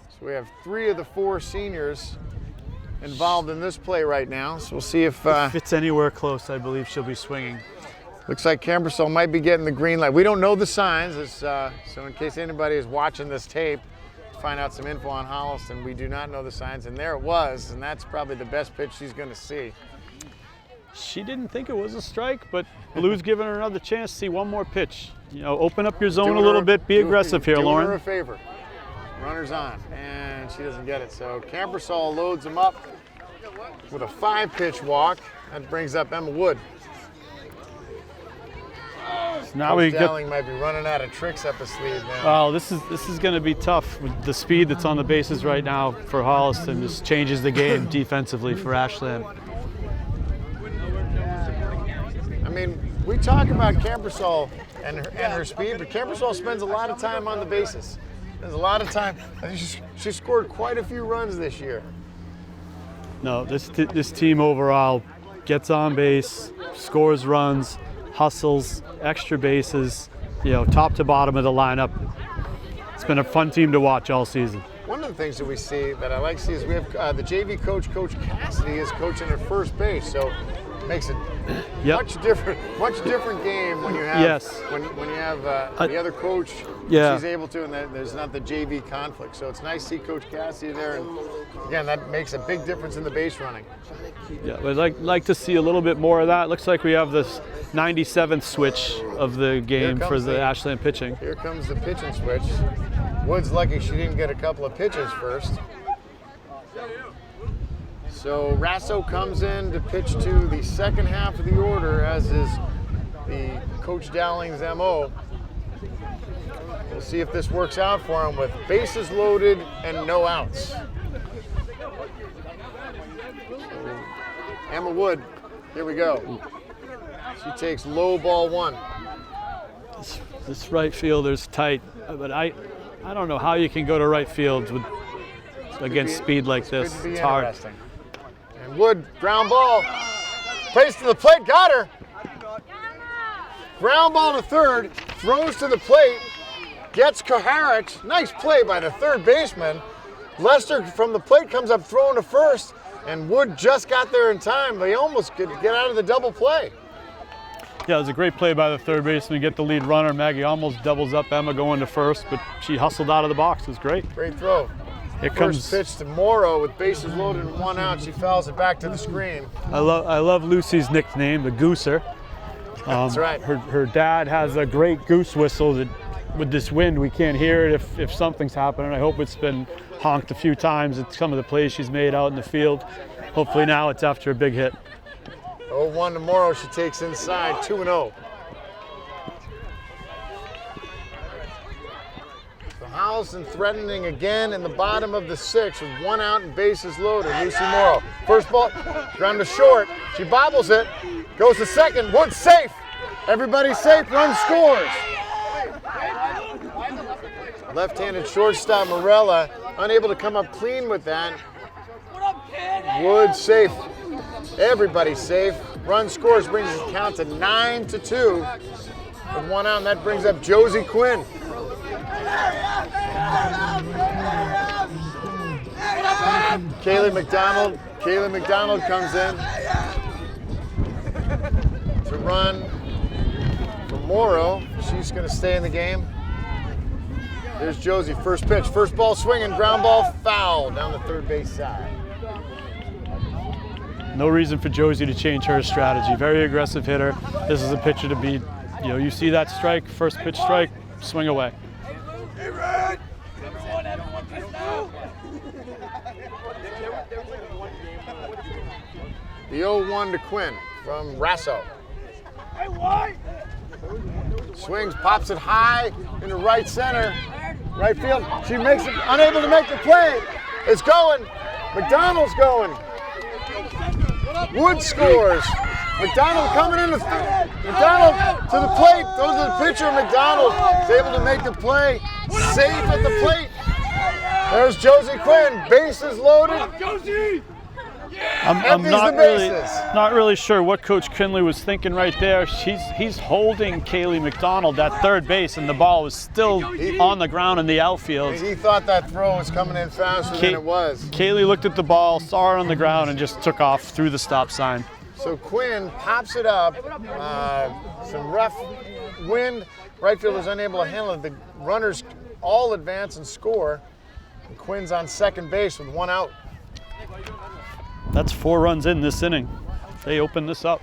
So we have 3 of the 4 seniors involved in this play right now. So we'll see if it's anywhere close, I believe she'll be swinging. Looks like Camperson might be getting the green light. We don't know the signs, so in case anybody is watching this tape to find out some info on Holliston, we do not know the signs, and there it was, and that's probably the best pitch she's going to see. She didn't think it was a strike, but Blue's giving her another chance to see one more pitch. You know, open up your zone a little bit, be aggressive here, Lauren. Do her a favor. Runner's on, and she doesn't get it. So Camperson loads him up with a 5-pitch walk. That brings up Emma Wood. So now we Dowling might be running out of tricks up his sleeve now. Well, this is going to be tough with the speed that's on the bases right now for Holliston. This changes the game defensively for Ashland. I mean, we talk about Camperson and her speed, but Camperson spends a lot of time on the bases. There's a lot of time. I think she scored quite a few runs this year. No, this team overall gets on base, scores runs, hustles, extra bases, you know, top to bottom of the lineup. It's been a fun team to watch all season. One of the things that we see that I like to see is we have the JV coach, Coach Cassidy, is coaching at first base. So it makes it much different game when you have when you have the other coach. She's able to, and there's not the JV conflict. So it's nice to see Coach Cassidy there, and again, that makes a big difference in the base running. Yeah, we'd like to see a little bit more of that. Looks like we have this 97th switch of the game for the Ashland pitching. Here comes the pitching switch. Wood's lucky she didn't get a couple of pitches first. So Rasso comes in to pitch to the second half of the order, as is the Coach Dowling's MO. We'll see if this works out for him with bases loaded and no outs. So, Emma Wood, here we go. She takes low ball 1. This right fielder's tight, but I don't know how you can go to right field against speed like this. It's hard. And Wood, ground ball, place to the plate, got her. Ground ball to third, throws to the plate, gets Kaharich. Nice play by the third baseman. Lester from the plate comes up throwing to first, and Wood just got there in time. They almost could get out of the double play. Yeah, it was a great play by the third baseman to get the lead runner. Maggie almost doubles up Emma going to first, but she hustled out of the box. It was great. Great throw. Here First pitch to Morrow with bases loaded and 1 out. She fouls it back to the screen. I love Lucy's nickname, the Gooser. That's right. Her dad has a great goose whistle that, with this wind, we can't hear it if something's happening. I hope it's been honked a few times at some of the plays she's made out in the field. Hopefully now it's after a big hit. 0-1 to Morrow. She takes inside, 2-0. Holliston threatening again in the bottom of the 6th with 1 out and bases loaded. Lucy Morrow. First ball, ground to short. She bobbles it, goes to second. Wood's safe. Everybody's safe. Run scores. Left-handed shortstop Morella unable to come up clean with that. Wood safe. Everybody's safe. Run scores, brings the count to 9-2 with 1 out, and that brings up Josie Quinn. Kayla Mcdonald comes in to run for Morrow. She's going to stay in the game. There's Josie, first pitch. First ball swinging, ground ball foul down the third base side. No reason for Josie to change her strategy. Very aggressive hitter. This is a pitcher to be, you see that strike, first pitch strike, swing away. The 0-1 to Quinn from Rasso. Swings, pops it high into right center. Right field. She makes it, unable to make the play. It's going. McDonald's going. Wood scores. McDonald coming in. McDonald to the plate. Throws to the pitcher. McDonald is able to make the play. Safe at the plate. There's Josie Quinn. Bases loaded. I'm Empties the bases. not really sure what Coach Kinley was thinking right there. He's holding Kayla Mcdonald at third base, and the ball was still on the ground in the outfield. He thought that throw was coming in faster than it was. Kaylee looked at the ball, saw it on the ground, and just took off through the stop sign. So Quinn pops it up. Some rough wind. Right field was unable to handle it. The runners all advance and score. And Quinn's on second base with 1 out. That's 4 runs in this inning. They opened this up.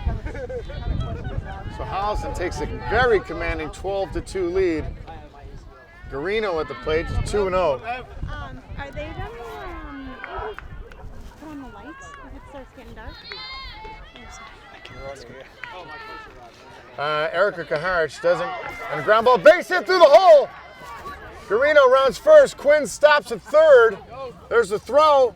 So Holliston takes a very commanding 12-2 lead. Guarino at the plate, 2-0. Are they gonna turn on the lights if it starts getting dark? Erica Kaharich doesn't, and a ground ball, base hit through the hole. Guarino rounds first. Quinn stops at third. There's the throw.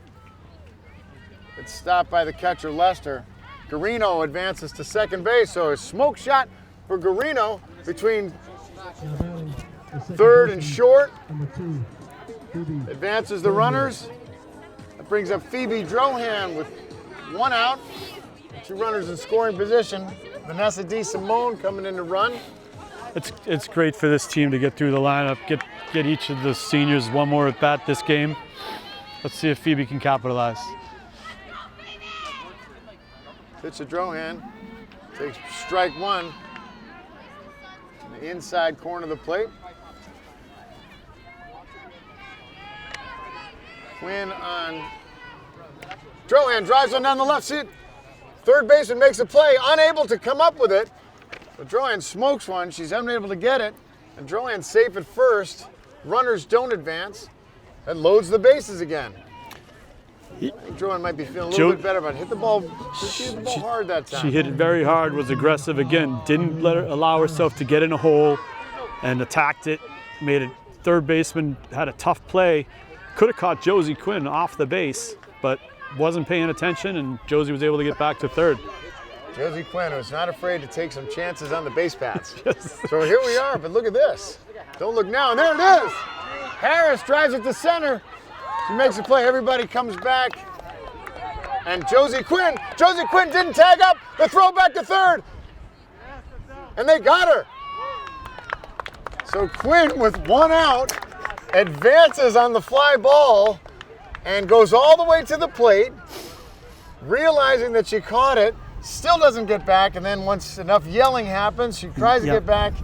It's stopped by the catcher, Lester. Guarino advances to second base, so a smoke shot for Guarino between third and short. Advances the runners. That brings up Phoebe Drohan with 1 out. 2 runners in scoring position. Vanessa DeSimone coming in to run. It's great for this team to get through the lineup, get each of the seniors one more at bat this game. Let's see if Phoebe can capitalize. Pitch to Drohan. Takes strike 1. In the inside corner of the plate. Quinn on. Drohan drives one down the left seat. Third baseman makes a play, unable to come up with it. But Drohan smokes one. She's unable to get it. And Drohan's safe at first. Runners don't advance. That loads the bases again. I think Drohan might be feeling a little bit better, but hit the ball hard that time. She hit it very hard, was aggressive again, didn't allow herself to get in a hole and attacked it, made it. Third baseman had a tough play, could have caught Josie Quinn off the base, but wasn't paying attention, and Josie was able to get back to third. Josie Quinn was not afraid to take some chances on the base paths. So here we are, but look at this. Don't look now, and there it is. Harris drives it to center. She makes a play, everybody comes back. And Josie Quinn didn't tag up, the throw back to third. And they got her. So Quinn with 1 out, advances on the fly ball and goes all the way to the plate, realizing that she caught it, still doesn't get back, and then once enough yelling happens, she tries to get back,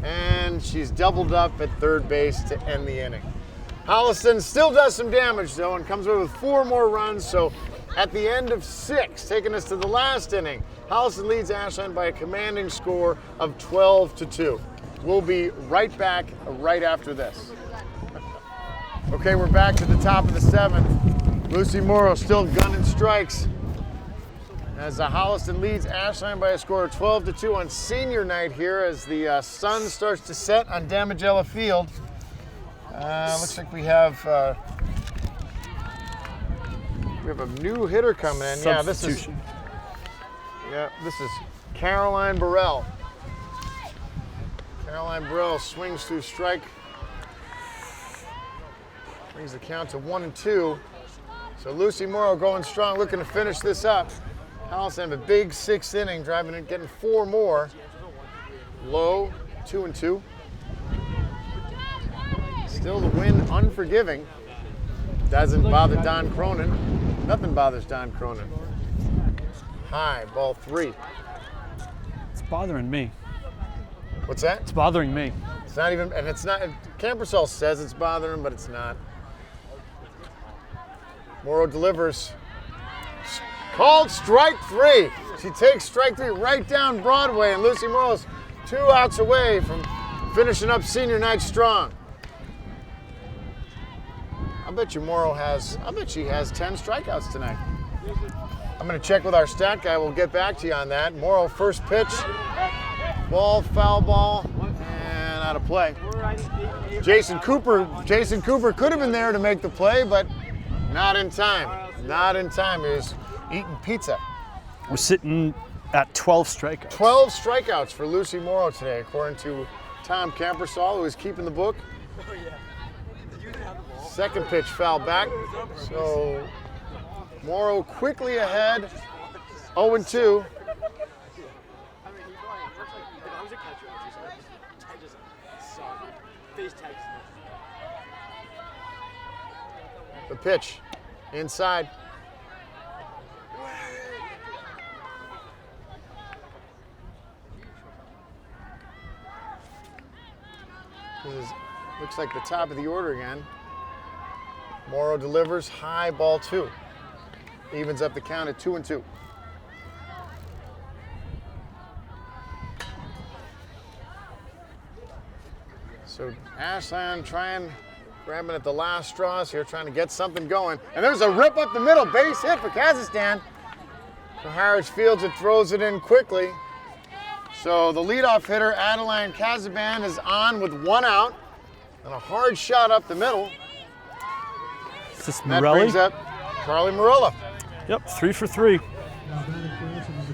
and she's doubled up at third base to end the inning. Holliston still does some damage, though, and comes away with 4 more runs, so at the end of 6, taking us to the last inning, Holliston leads Ashland by a commanding score of 12-2. We'll be right back right after this. Okay, we're back to the top of the 7th. Lucy Morrow still gunning strikes as Holliston leads Ashland by a score of 12-2 on senior night here as the sun starts to set on Damigella Field. Looks like we have a new hitter coming in. Substitution. This is Caroline Burrell. Caroline Burrell swings through strike. Brings the count to 1-2. So Lucy Morrow going strong, looking to finish this up. Holliston have a big 6th inning, driving it, getting 4 more. Low, 2-2. Still the wind unforgiving. Doesn't bother Don Cronin. Nothing bothers Don Cronin. High, ball 3. It's bothering me. What's that? It's bothering me. It's not even, and it's not, Camperson says it's bothering him, but it's not. Morrow delivers. Called strike 3. She takes strike 3 right down Broadway, and Lucy Morrow's 2 outs away from finishing up senior night strong. I bet she has 10 strikeouts tonight. I'm going to check with our stat guy. We'll get back to you on that. Morrow, first pitch, ball, foul ball, and out of play. Jason Cooper could have been there to make the play, but not in time. Not in time. He was eating pizza. We're sitting at 12 strikeouts. 12 strikeouts for Lucy Morrow today, according to Tom Camperson, who is keeping the book. Second pitch foul back. So Morrow quickly ahead, 0-2. The pitch inside. Looks like the top of the order again. Morrow delivers, high, ball 2. Evens up the count at 2-2. So Ashland grabbing at the last straws here, trying to get something going. And there's a rip up the middle, base hit for Kazakhstan. So Harris fields it, throws it in quickly. So the leadoff hitter, Adeline Kazaban, is on with 1 out. And a hard shot up the middle. Is this That brings Morelli? up Carly Marilla. Yep, 3 for 3.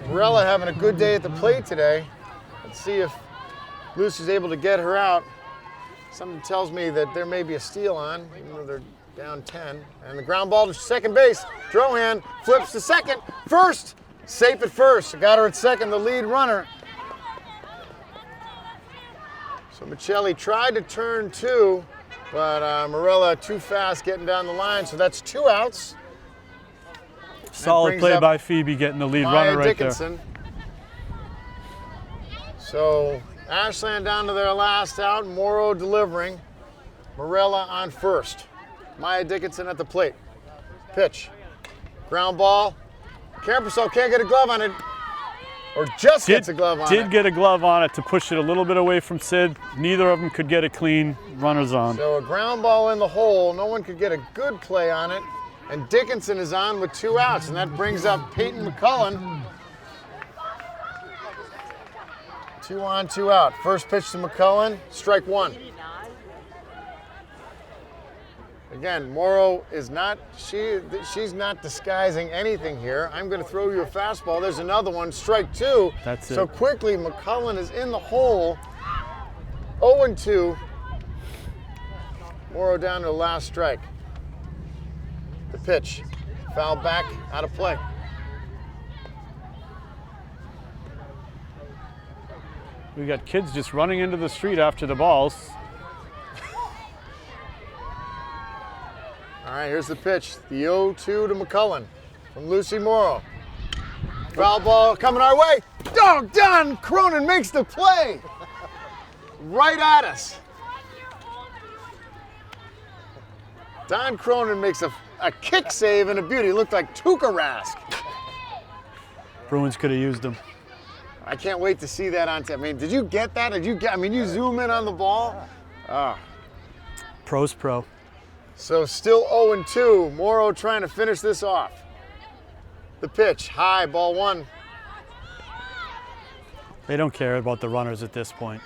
Burrell having a good day at the plate today. Let's see if Lucy's able to get her out. Something tells me that there may be a steal on, even though they're down 10. And the ground ball to second base. Drohan flips to second. First, safe at first. Got her at second, the lead runner. So Michelli tried to turn 2, but Morella too fast getting down the line. So that's 2 outs. Solid play by Phoebe getting the lead runner right Dickinson. So Ashland down to their last out. Morrow delivering. Morella on first. Maya Dickinson at the plate. Pitch. Ground ball. Camperson can't get a glove on it. Or just gets a glove on it. Did get a glove on it to push it a little bit away from Sid. Neither of them could get it clean. Runners on. So a ground ball in the hole. No one could get a good play on it. And Dickinson is on with 2 outs. And that brings up Peyton Mccullen. 2 on, 2 out. First pitch to McCullen, strike 1. Again, Morrow is not, she's not disguising anything here. I'm going to throw you a fastball. There's another one, strike 2. That's it. So quickly, McCullen is in the hole. 0-2. Morrow down to the last strike. The pitch, foul back, out of play. We got kids just running into the street after the balls. All right, here's the pitch. The 0-2 to McCullen from Lucy Morrow. Foul ball coming our way. Oh, Don Cronin makes the play. Right at us. Don Cronin makes a kick save and a beauty. It looked like Tuukka Rask. Bruins could have used them. I can't wait to see that on tape. I mean, did you get that? You zoom in on the ball? Pro's pro. So still 0-2. Morrow trying to finish this off. The pitch, high, ball 1. They don't care about the runners at this point.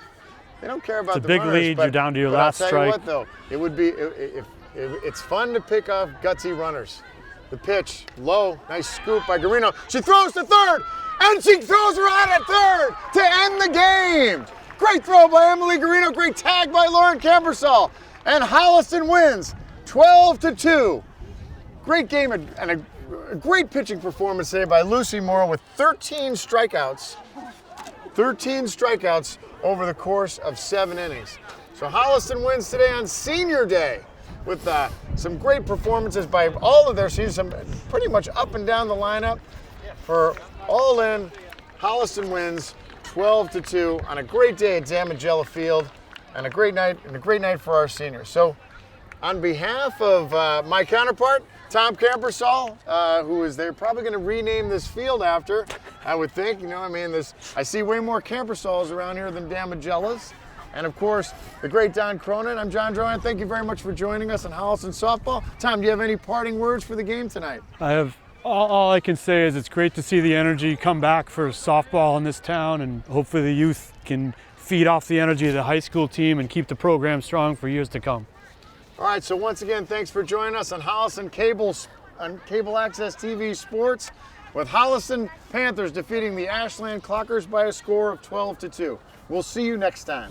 They don't care about It's a the big runners, lead. You're down to your last I'll tell you strike. what, though, it would be it's fun to pick off gutsy runners. The pitch, low, nice scoop by Guarino. She throws to third, and she throws her out at third to end the game. Great throw by Emily Guarino. Great tag by Lauren Camperson, and Holliston wins 12-2. Great game and a great pitching performance today by Lucy Morrow with 13 strikeouts. 13 strikeouts over the course of 7 innings. So Holliston wins today on Senior Day with some great performances by all of their seniors, some pretty much up and down the lineup. For all in, Holliston wins 12-2 on a great day at Damagella Field and a great night for our seniors. So on behalf of my counterpart, Tom Camperson, who is they're probably going to rename this field after, I would think. I see way more Campersons around here than Damagellas. And of course, the great Don Cronin. I'm John Drohan. Thank you very much for joining us on Holliston Softball. Tom, do you have any parting words for the game tonight? I have all I can say is it's great to see the energy come back for softball in this town, and hopefully the youth can feed off the energy of the high school team and keep the program strong for years to come. All right, so once again, thanks for joining us on Holliston Cable Access TV Sports. with Holliston Panthers defeating the Ashland Clockers by a score of 12-2. We'll see you next time.